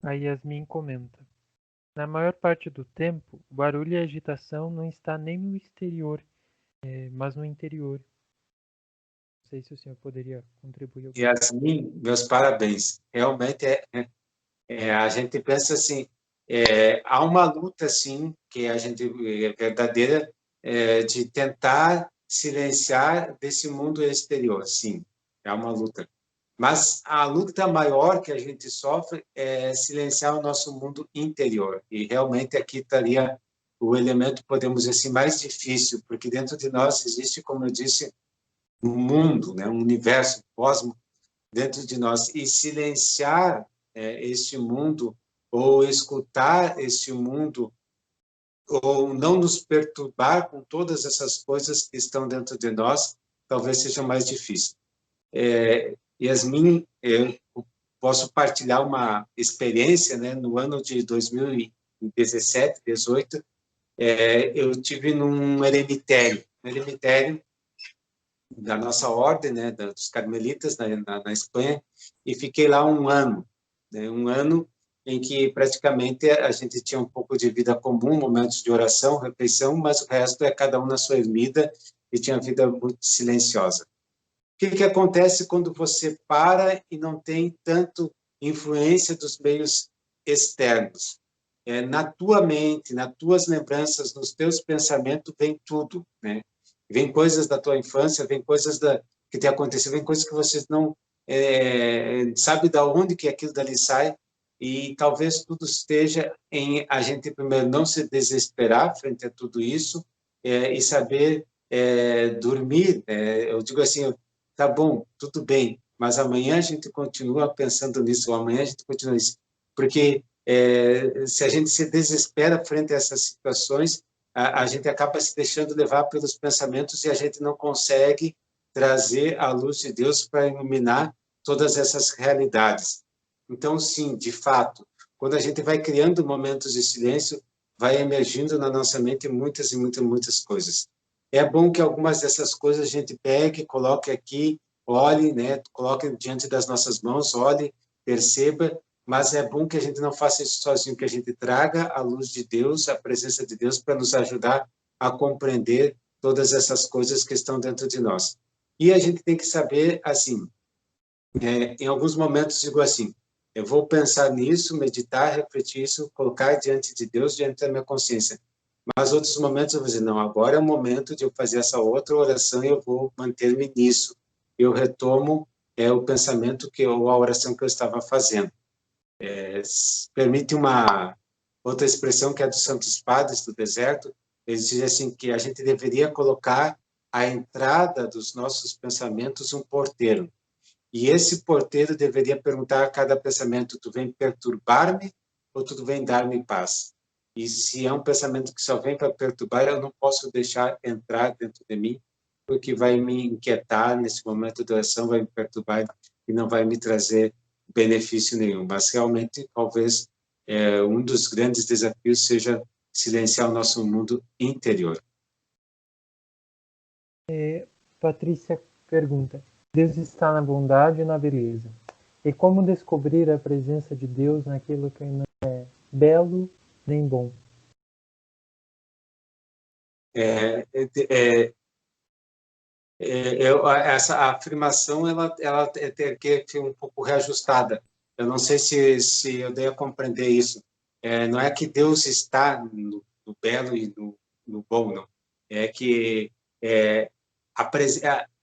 A Yasmin comenta: na maior parte do tempo, o barulho e a agitação não está nem no exterior, mas no interior. Não sei se o senhor poderia contribuir. Yasmin, meus parabéns. Realmente a gente pensa assim, há uma luta assim que a gente é verdadeira de tentar silenciar desse mundo exterior, sim, é uma luta. Mas a luta maior que a gente sofre é silenciar o nosso mundo interior. E realmente aqui estaria o elemento, podemos dizer assim, mais difícil, porque dentro de nós existe, como eu disse, um mundo, né, um universo, um cosmos dentro de nós. E silenciar este mundo, ou escutar este mundo, ou não nos perturbar com todas essas coisas que estão dentro de nós, talvez seja mais difícil. Yasmin, eu posso partilhar uma experiência, né? No ano de 2017, 18, eu tive num eremitério, da nossa ordem, né, dos carmelitas na Espanha, e fiquei lá um ano, né, um ano em que praticamente a gente tinha um pouco de vida comum, momentos de oração, refeição, mas o resto é cada um na sua ermida e tinha vida muito silenciosa. O que acontece quando você para e não tem tanto influência dos meios externos? na tua mente, nas tuas lembranças, nos teus pensamentos, vem tudo, né? Vem coisas da tua infância, vem coisas que te aconteceram, vem coisas que vocês não sabe da onde que aquilo dali sai, e talvez tudo esteja em a gente primeiro não se desesperar frente a tudo isso, e saber dormir. Eu digo assim, tá bom, tudo bem, mas amanhã a gente continua pensando nisso, amanhã a gente continua nisso, porque se a gente se desespera frente a essas situações, a gente acaba se deixando levar pelos pensamentos e a gente não consegue trazer a luz de Deus para iluminar todas essas realidades. Então, sim, de fato, quando a gente vai criando momentos de silêncio, vai emergindo na nossa mente muitas e muitas, muitas coisas. É bom que algumas dessas coisas a gente pegue, coloque aqui, olhe, né, coloque diante das nossas mãos, olhe, perceba, mas é bom que a gente não faça isso sozinho, que a gente traga a luz de Deus, a presença de Deus, para nos ajudar a compreender todas essas coisas que estão dentro de nós. E a gente tem que saber, assim, em alguns momentos digo assim, eu vou pensar nisso, meditar, refletir isso, colocar diante de Deus, diante da minha consciência. Mas outros momentos eu vou dizer, não, agora é o momento de eu fazer essa outra oração e eu vou manter-me nisso. Eu retomo o pensamento ou a oração que eu estava fazendo. Permite uma outra expressão que é dos Santos Padres do deserto, eles dizem assim que a gente deveria colocar à entrada dos nossos pensamentos um porteiro. E esse porteiro deveria perguntar a cada pensamento, tu vem perturbar-me ou tu vem dar-me paz? E se é um pensamento que só vem para perturbar, eu não posso deixar entrar dentro de mim, porque vai me inquietar nesse momento de oração, vai me perturbar e não vai me trazer benefício nenhum. Mas realmente, talvez, um dos grandes desafios seja silenciar o nosso mundo interior. Patrícia pergunta: Deus está na bondade e na beleza. E como descobrir a presença de Deus naquilo que não é belo nem bom? Essa afirmação ela tem que ser um pouco reajustada. Eu não sei se eu dei a compreender isso. Não é que Deus está no belo e no bom, não. É que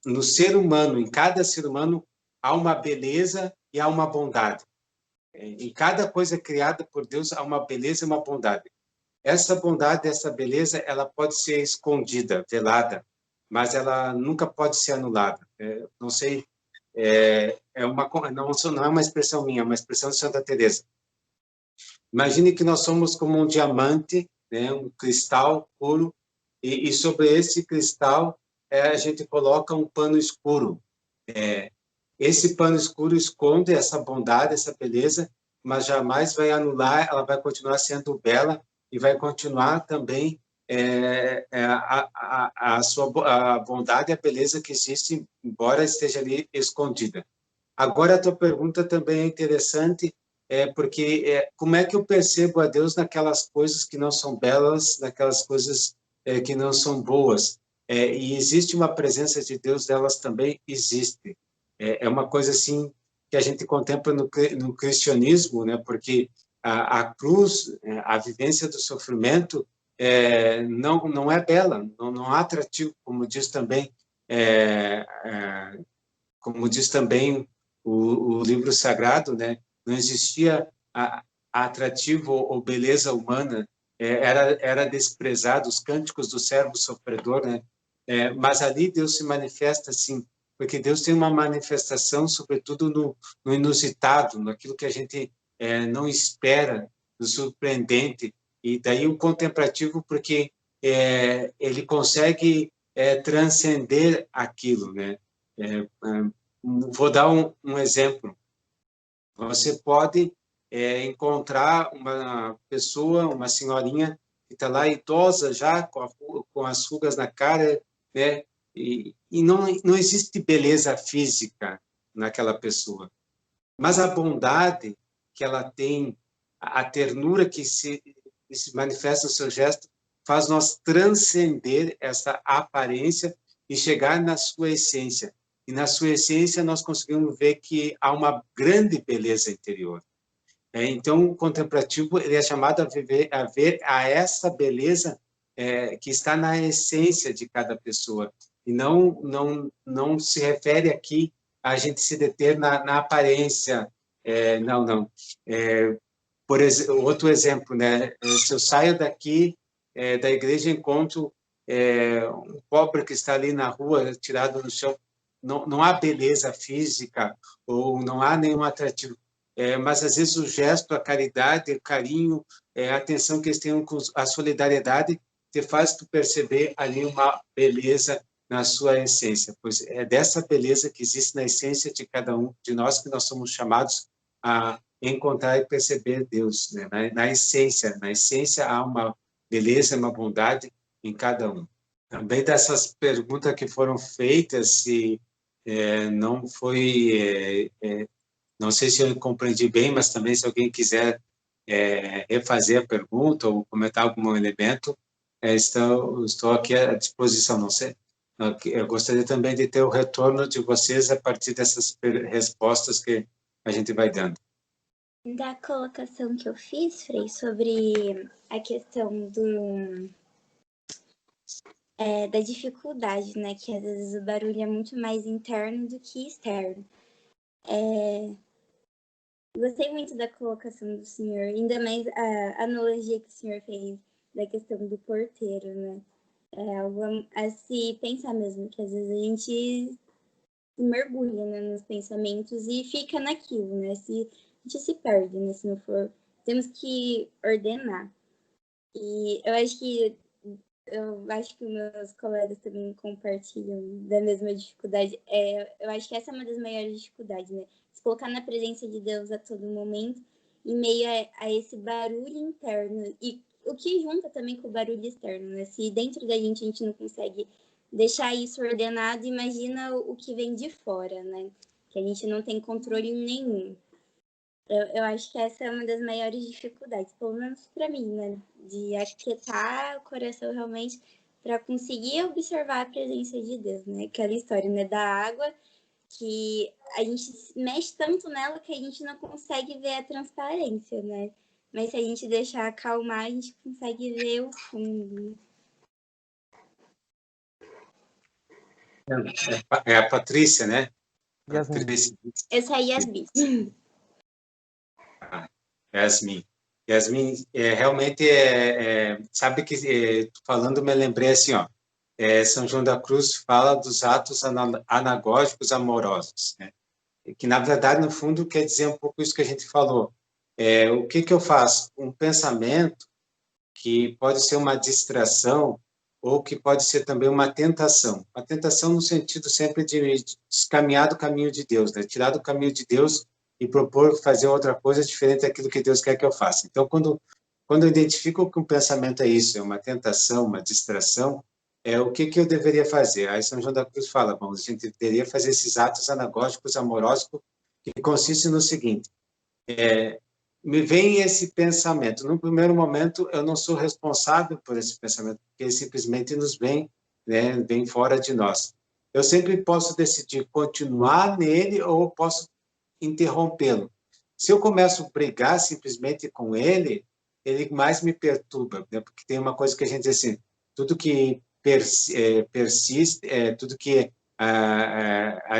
no ser humano, em cada ser humano, há uma beleza e há uma bondade. Em cada coisa criada por Deus há uma beleza e uma bondade. Essa bondade, essa beleza, ela pode ser escondida, velada, mas ela nunca pode ser anulada. Não sei, não é uma expressão minha, é uma expressão de Santa Teresa. Imagine que nós somos como um diamante, né, um cristal puro, e sobre esse cristal a gente coloca um pano escuro. Esse pano escuro esconde essa bondade, essa beleza, mas jamais vai anular, ela vai continuar sendo bela e vai continuar também a sua a bondade e a beleza que existe, embora esteja ali escondida. Agora, a tua pergunta também é interessante, porque como é que eu percebo a Deus naquelas coisas que não são belas, naquelas coisas que não são boas? E existe uma presença de Deus delas também? Existe. É uma coisa assim que a gente contempla no cristianismo, né? Porque a cruz, a vivência do sofrimento, não é bela, não há atrativo, como diz também o livro sagrado, né? Não existia atrativo ou beleza humana, era desprezado os cânticos do servo sofredor, né? Mas ali Deus se manifesta assim, porque Deus tem uma manifestação, sobretudo no inusitado, naquilo que a gente não espera, no surpreendente, e daí o contemplativo, porque ele consegue transcender aquilo, né? Vou dar um exemplo. Você pode encontrar uma pessoa, uma senhorinha que está lá idosa já, com as rugas na cara, né? E não existe beleza física naquela pessoa. Mas a bondade que ela tem, a ternura que se manifesta no seu gesto, faz nós transcender essa aparência e chegar na sua essência. E na sua essência nós conseguimos ver que há uma grande beleza interior. Então, o contemplativo ele é chamado a ver a essa beleza que está na essência de cada pessoa. E não se refere aqui a gente se deter na aparência. Não. Por exemplo, outro exemplo, né? Se eu saio daqui da igreja e encontro um pobre que está ali na rua, tirado no chão, não há beleza física ou não há nenhum atrativo. Mas, às vezes, o gesto, a caridade, o carinho, a atenção que eles têm com a solidariedade, te faz tu perceber ali uma beleza na sua essência. Pois é dessa beleza que existe na essência de cada um de nós que nós somos chamados a encontrar e perceber Deus, né? Na essência há uma beleza, uma bondade em cada um. Também dessas perguntas que foram feitas, se não foi, não sei se eu compreendi bem, mas também se alguém quiser refazer a pergunta ou comentar algum elemento, estou aqui à disposição. Não sei, eu gostaria também de ter o retorno de vocês a partir dessas respostas que a gente vai dando. Da colocação que eu fiz, Frei, sobre a questão da dificuldade, né? Que às vezes o barulho é muito mais interno do que externo. Gostei muito da colocação do senhor, ainda mais a analogia que o senhor fez da questão do porteiro, né? É algo a se pensar mesmo, que às vezes a gente mergulha, né, nos pensamentos e fica naquilo, né? A gente se perde, né? Se não for, temos que ordenar. E eu acho que meus colegas também compartilham da mesma dificuldade. Eu acho que essa é uma das maiores dificuldades, né? Se colocar na presença de Deus a todo momento, em meio a esse barulho interno. E o que junta também com o barulho externo, né? Se dentro da gente não consegue deixar isso ordenado, imagina o que vem de fora, né? Que a gente não tem controle nenhum. Eu acho que essa é uma das maiores dificuldades, pelo menos para mim, né? De aquietar o coração realmente para conseguir observar a presença de Deus, né? Aquela história, né, da água, que a gente mexe tanto nela que a gente não consegue ver a transparência, né? Mas se a gente deixar acalmar, a gente consegue ver o fundo. É a Patrícia, né? Yasmin. Patrícia. Essa aí é Yasmin. Yasmin, realmente, sabe que, falando, me lembrei assim, ó, São João da Cruz fala dos atos anagógicos amorosos, né? Que, na verdade, no fundo, quer dizer um pouco isso que a gente falou. O que eu faço? Um pensamento que pode ser uma distração ou que pode ser também uma tentação. A tentação no sentido sempre de descaminhar do caminho de Deus, né? Tirar do caminho de Deus e propor fazer outra coisa diferente daquilo que Deus quer que eu faça. Então, quando eu identifico que um pensamento é isso, é uma tentação, uma distração, o que eu deveria fazer? Aí São João da Cruz fala, bom, a gente deveria fazer esses atos anagógicos, amorosos, que consistem no seguinte: me vem esse pensamento. No primeiro momento, eu não sou responsável por esse pensamento, porque ele simplesmente nos vem, né, vem fora de nós. Eu sempre posso decidir continuar nele ou posso interrompê-lo. Se eu começo a brigar simplesmente com ele mais me perturba, né? Porque tem uma coisa que a gente diz assim, tudo que persiste, tudo que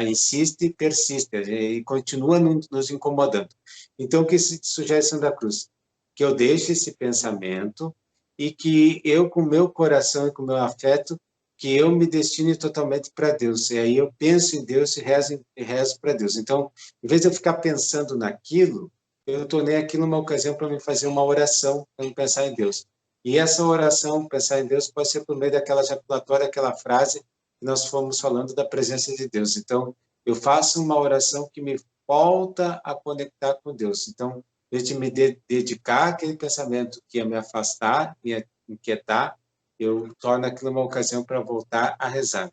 insiste, persiste, e continua nos incomodando. Então, o que se sugere Santa Cruz? Que eu deixe esse pensamento e que eu, com o meu coração e com o meu afeto, que eu me destine totalmente para Deus. E aí eu penso em Deus e rezo para Deus. Então, em vez de eu ficar pensando naquilo, eu tornei aquilo uma ocasião para me fazer uma oração, para me pensar em Deus. E essa oração, pensar em Deus, pode ser por meio daquela ejaculatória, aquela frase que nós fomos falando da presença de Deus. Então, eu faço uma oração que me volta a conectar com Deus. Então, em vez de me dedicar àquele pensamento que ia me afastar, ia inquietar, eu torno aquilo uma ocasião para voltar a rezar.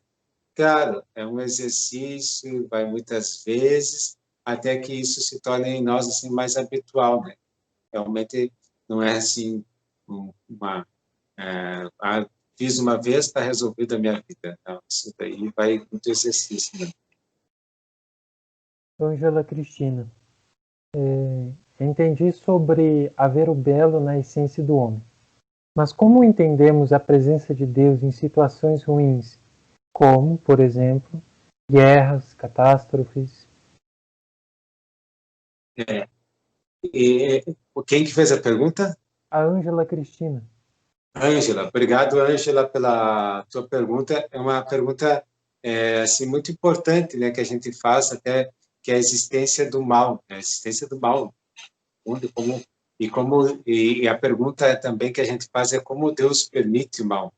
Claro, é um exercício, vai muitas vezes, até que isso se torne em nós assim mais habitual, né? Realmente não é assim fiz uma vez, está resolvida a minha vida. Não, isso daí vai muito exercício, né? Ângela Cristina, é entendi sobre haver o belo na essência do homem. Mas como entendemos a presença de Deus em situações ruins, como, por exemplo, guerras, catástrofes? E quem que fez a pergunta? A Ângela Cristina. Ângela, obrigado, Ângela, pela tua pergunta. É uma pergunta assim muito importante, né, que a gente faz até, que é a existência do mal, a existência do mal. E a pergunta também que a gente faz é como Deus permite o mal.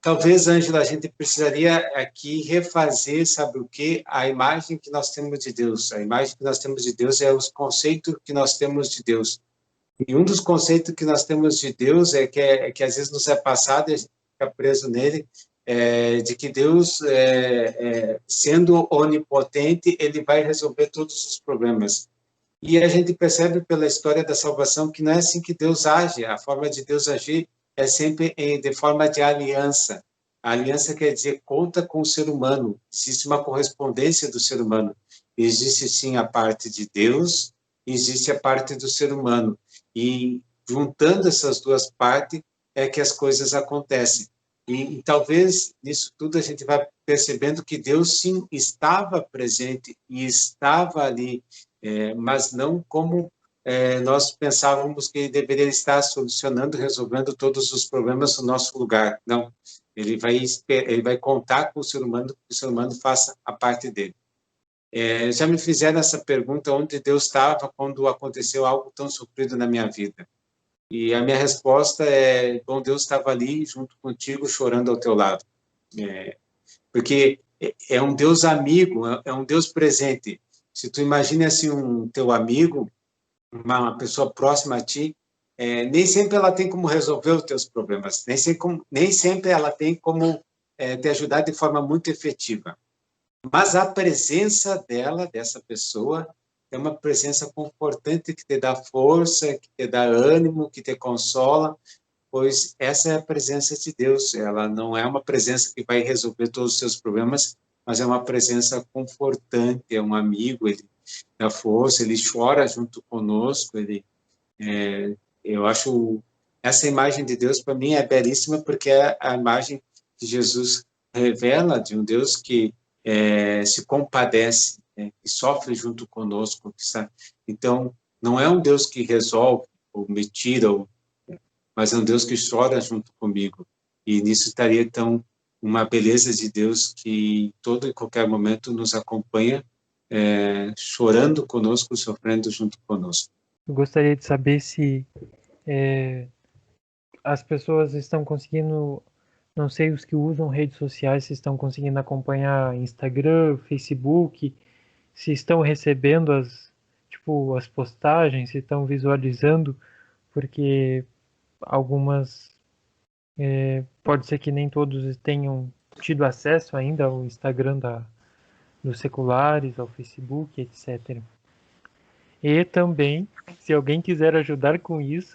Talvez, Ângela, a gente precisaria aqui refazer, sabe o quê? A imagem que nós temos de Deus. A imagem que nós temos de Deus é os conceitos que nós temos de Deus. E um dos conceitos que nós temos de Deus que às vezes nos é passado e a gente fica preso nele, de que Deus, sendo onipotente, ele vai resolver todos os problemas. E a gente percebe pela história da salvação que não é assim que Deus age. A forma de Deus agir é sempre de forma de aliança. A aliança quer dizer conta com o ser humano. Existe uma correspondência do ser humano. Existe sim a parte de Deus, existe a parte do ser humano. E juntando essas duas partes é que as coisas acontecem. E talvez nisso tudo a gente vai percebendo que Deus sim estava presente e estava ali, mas não como nós pensávamos que ele deveria estar solucionando, resolvendo todos os problemas no nosso lugar. Não, ele vai contar com o ser humano, que o ser humano faça a parte dele. Já me fizeram essa pergunta, onde Deus estava quando aconteceu algo tão sofrido na minha vida? E a minha resposta é, bom, Deus estava ali junto contigo, chorando ao teu lado. Porque é um Deus amigo, é um Deus presente. Se tu imagina assim um teu amigo, uma pessoa próxima a ti, nem sempre ela tem como resolver os teus problemas, nem sempre ela tem como te ajudar de forma muito efetiva. Mas a presença dela, dessa pessoa, é uma presença confortante que te dá força, que te dá ânimo, que te consola, pois essa é a presença de Deus. Ela não é uma presença que vai resolver todos os seus problemas, mas é uma presença confortante, é um amigo, ele dá força, ele chora junto conosco, eu acho essa imagem de Deus para mim é belíssima porque é a imagem que Jesus revela de um Deus que se compadece, que sofre junto conosco, então não é um Deus que resolve ou me tira, mas é um Deus que chora junto comigo, e nisso estaria então uma beleza de Deus que todo e qualquer momento nos acompanha, chorando conosco, sofrendo junto conosco. Eu gostaria de saber se as pessoas estão conseguindo, não sei, os que usam redes sociais, se estão conseguindo acompanhar Instagram, Facebook, se estão recebendo as postagens, se estão visualizando, porque algumas, pode ser que nem todos tenham tido acesso ainda ao Instagram dos seculares, ao Facebook, etc. E também, se alguém quiser ajudar com isso,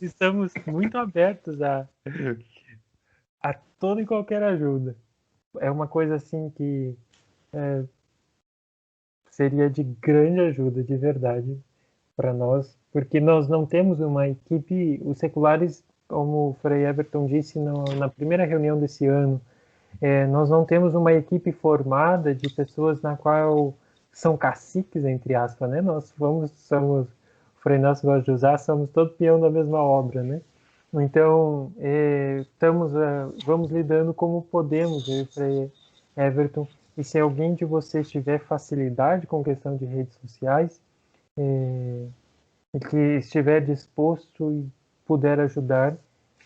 estamos muito abertos a toda e qualquer ajuda. É uma coisa assim que seria de grande ajuda, de verdade, para nós, porque nós não temos uma equipe, os seculares, como o Frei Everton disse na primeira reunião desse ano, nós não temos uma equipe formada de pessoas na qual são caciques, entre aspas, né? Nós somos, o Frei Inácio gosta de usar, somos todo peão da mesma obra, né? Então, vamos lidando como podemos, eu e o Frei Everton, e se alguém de vocês tiver facilidade com questão de redes sociais, e que estiver disposto e puder ajudar,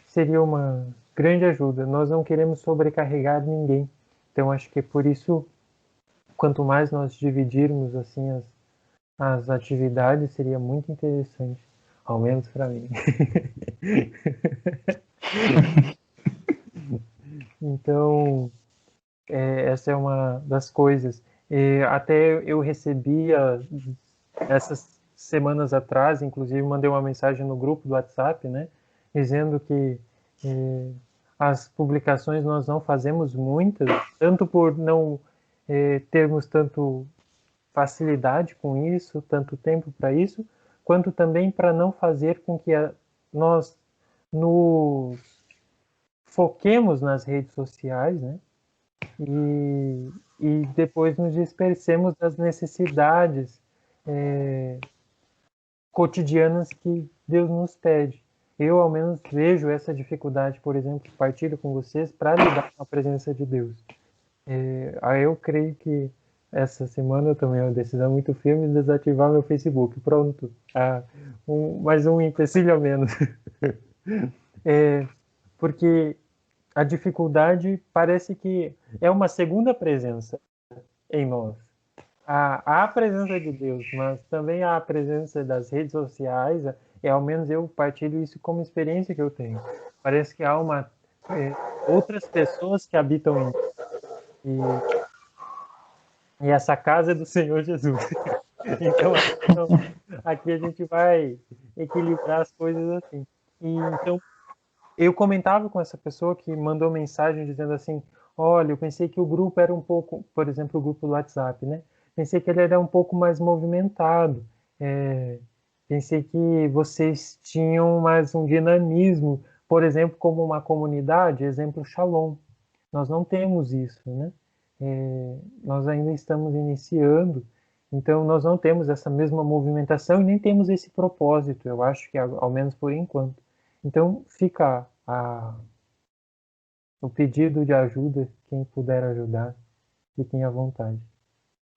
seria uma grande ajuda. Nós não queremos sobrecarregar ninguém. Então, acho que por isso, quanto mais nós dividirmos assim as atividades, seria muito interessante. Ao menos para mim. Então, essa é uma das coisas. Até eu recebia essas semanas atrás, inclusive mandei uma mensagem no grupo do WhatsApp, né, dizendo que as publicações nós não fazemos muitas, tanto por não termos tanto facilidade com isso, tanto tempo para isso, quanto também para não fazer com que nós nos foquemos nas redes sociais, né? E depois nos dispersemos das necessidades cotidianas que Deus nos pede. Eu, ao menos, vejo essa dificuldade, por exemplo, partilho com vocês, para lidar com a presença de Deus. Aí eu creio que essa semana eu tomei uma decisão muito firme de desativar meu Facebook. Pronto. Mais um empecilho a menos. Porque a dificuldade parece que é uma segunda presença em nós. Há a presença de Deus, mas também há a presença das redes sociais, ao menos eu partilho isso como experiência que eu tenho. Parece que há outras pessoas que habitam em mim. E essa casa é do Senhor Jesus. Então, aqui a gente vai equilibrar as coisas assim. Então, eu comentava com essa pessoa que mandou mensagem dizendo assim, olha, eu pensei que o grupo era um pouco, por exemplo, o grupo do WhatsApp, né? Pensei que ele era um pouco mais movimentado. Pensei que vocês tinham mais um dinamismo, por exemplo, como uma comunidade, exemplo Shalom. Nós não temos isso, né? Nós ainda estamos iniciando, então nós não temos essa mesma movimentação e nem temos esse propósito, eu acho que ao menos por enquanto. Então fica o pedido de ajuda, quem puder ajudar, fiquem à vontade.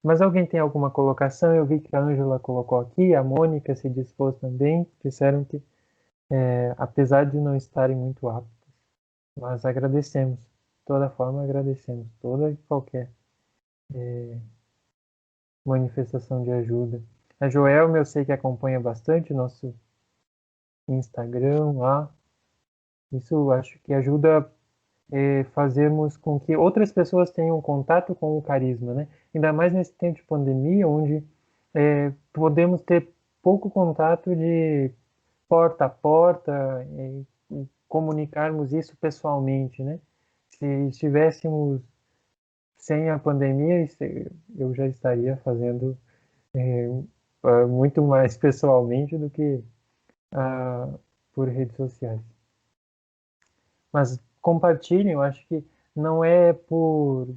Mas alguém tem alguma colocação? Eu vi que a Ângela colocou aqui, a Mônica se dispôs também, disseram que apesar de não estarem muito aptos, mas agradecemos, de toda forma agradecemos, toda e qualquer manifestação de ajuda. A Joelma eu sei que acompanha bastante nosso Instagram lá, isso acho que ajuda fazermos com que outras pessoas tenham contato com o carisma, né? Ainda mais nesse tempo de pandemia, onde podemos ter pouco contato de porta a porta e comunicarmos isso pessoalmente, né? Se estivéssemos sem a pandemia, eu já estaria fazendo muito mais pessoalmente do que por redes sociais. Mas compartilhem, eu acho que não é por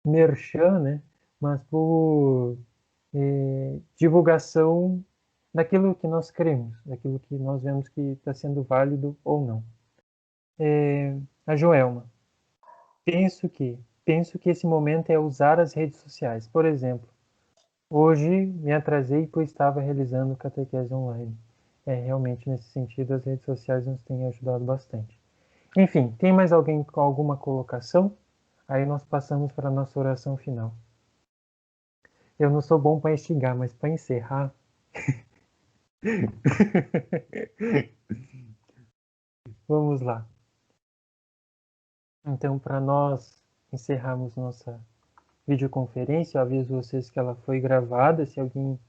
merchan, né? Mas por divulgação daquilo que nós queremos, daquilo que nós vemos que está sendo válido ou não. A Joelma, penso que esse momento é usar as redes sociais. Por exemplo, hoje me atrasei pois estava realizando catequese online. Realmente, nesse sentido, as redes sociais nos têm ajudado bastante. Enfim, tem mais alguém com alguma colocação? Aí nós passamos para a nossa oração final. Eu não sou bom para instigar, mas para encerrar... Vamos lá. Então, para nós encerrarmos nossa videoconferência, eu aviso vocês que ela foi gravada. Se alguém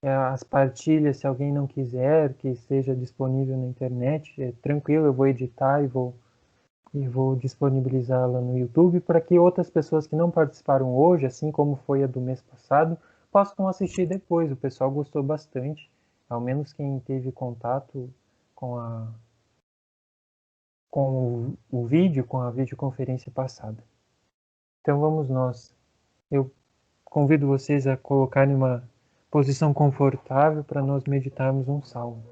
as partilhas, se alguém não quiser que esteja disponível na internet, tranquilo, eu vou editar e vou disponibilizá-la no YouTube para que outras pessoas que não participaram hoje, assim como foi a do mês passado, possam assistir depois. O pessoal gostou bastante, ao menos quem teve contato com o vídeo, com a videoconferência passada. Então vamos nós. Eu convido vocês a colocarem uma posição confortável para nós meditarmos um salmo.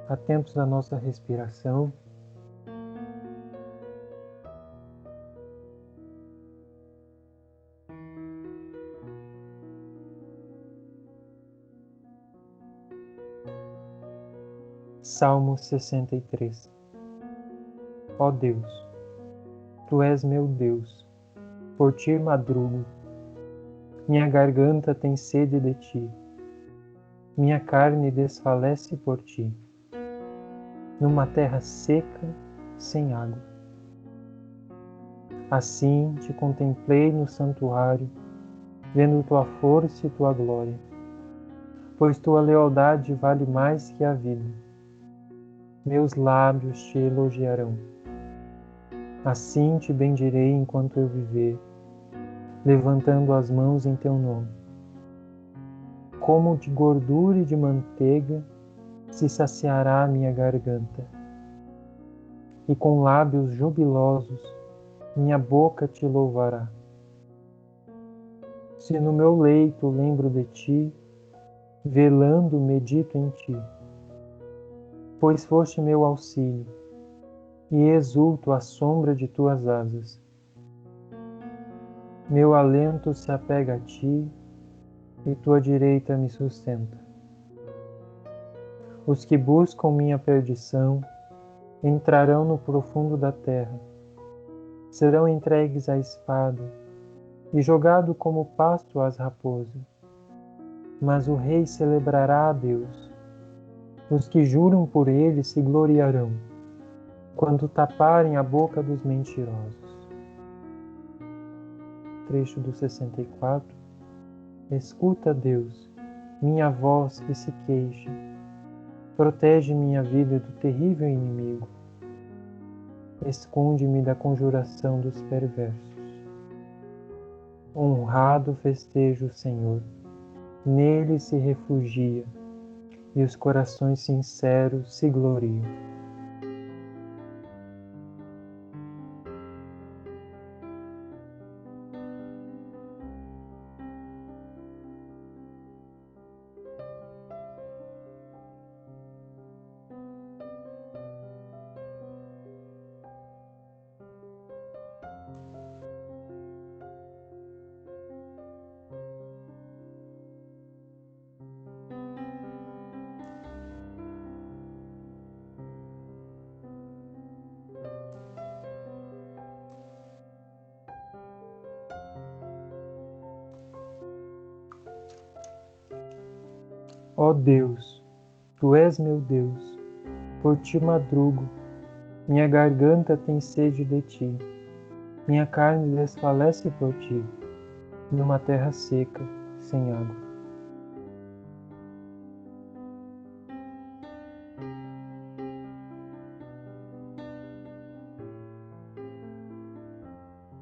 Atentos à nossa respiração. Salmo 63. Ó Deus, Tu és meu Deus, por Ti madrugo. Minha garganta tem sede de Ti, minha carne desfalece por Ti, numa terra seca, sem água. Assim Te contemplei no santuário, vendo Tua força e Tua glória, pois Tua lealdade vale mais que a vida. Meus lábios Te elogiarão. Assim te bendirei enquanto eu viver, levantando as mãos em teu nome. Como de gordura e de manteiga se saciará a minha garganta, e com lábios jubilosos minha boca te louvará. Se no meu leito lembro de ti, velando medito em ti, pois foste meu auxílio, e exulto à sombra de tuas asas. Meu alento se apega a ti, e tua direita me sustenta. Os que buscam minha perdição entrarão no profundo da terra, serão entregues à espada e jogado como pasto às raposas. Mas o rei celebrará a Deus. Os que juram por ele se gloriarão, quando taparem a boca dos mentirosos. Trecho do 64. Escuta, Deus, minha voz que se queixa. Protege minha vida do terrível inimigo. Esconde-me da conjuração dos perversos. Honrado festejo o Senhor. Nele se refugia, e os corações sinceros se gloriam. Ó Deus, tu és meu Deus, por ti madrugo, minha garganta tem sede de ti, minha carne desfalece por ti, numa terra seca, sem água.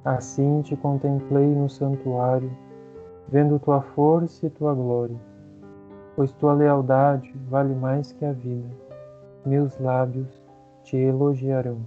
Assim te contemplei no santuário, vendo tua força e tua glória, pois tua lealdade vale mais que a vida, meus lábios te elogiarão.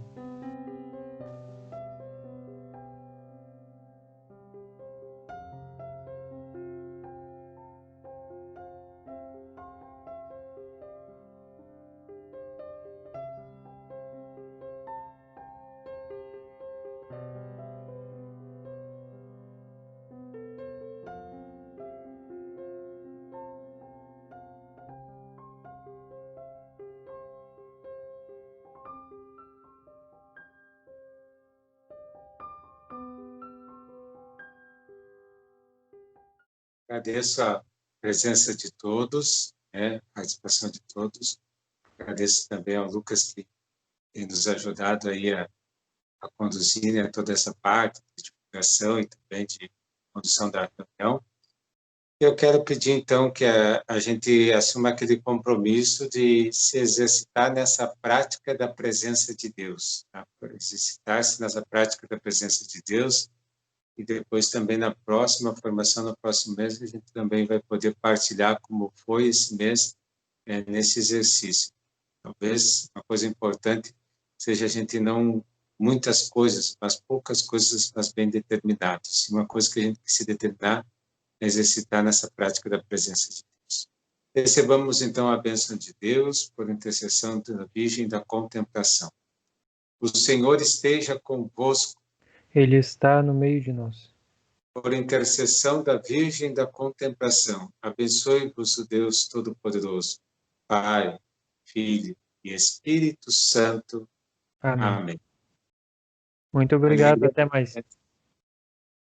Agradeço a presença de todos, a participação de todos. Agradeço também ao Lucas que tem nos ajudado aí a conduzir, né, toda essa parte de divulgação e também de condução da reunião. Eu quero pedir, então, que a gente assuma aquele compromisso de se exercitar nessa prática da presença de Deus, tá? Exercitar-se nessa prática da presença de Deus, e depois também na próxima formação, no próximo mês, a gente também vai poder partilhar como foi esse mês nesse exercício. Talvez uma coisa importante seja a gente não muitas coisas, mas poucas coisas, mas bem determinadas. Uma coisa que a gente tem que se determinar é exercitar nessa prática da presença de Deus. Recebamos então a bênção de Deus por intercessão da Virgem da Contemplação. O Senhor esteja convosco. Ele está no meio de nós. Por intercessão da Virgem da Contemplação, abençoe-vos o Deus Todo-Poderoso, Pai, Filho e Espírito Santo. Amém. Amém. Muito obrigado, até mais.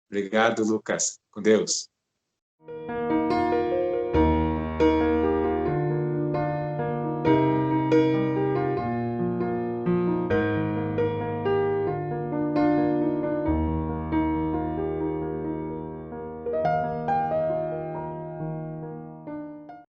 Obrigado, Lucas. Com Deus.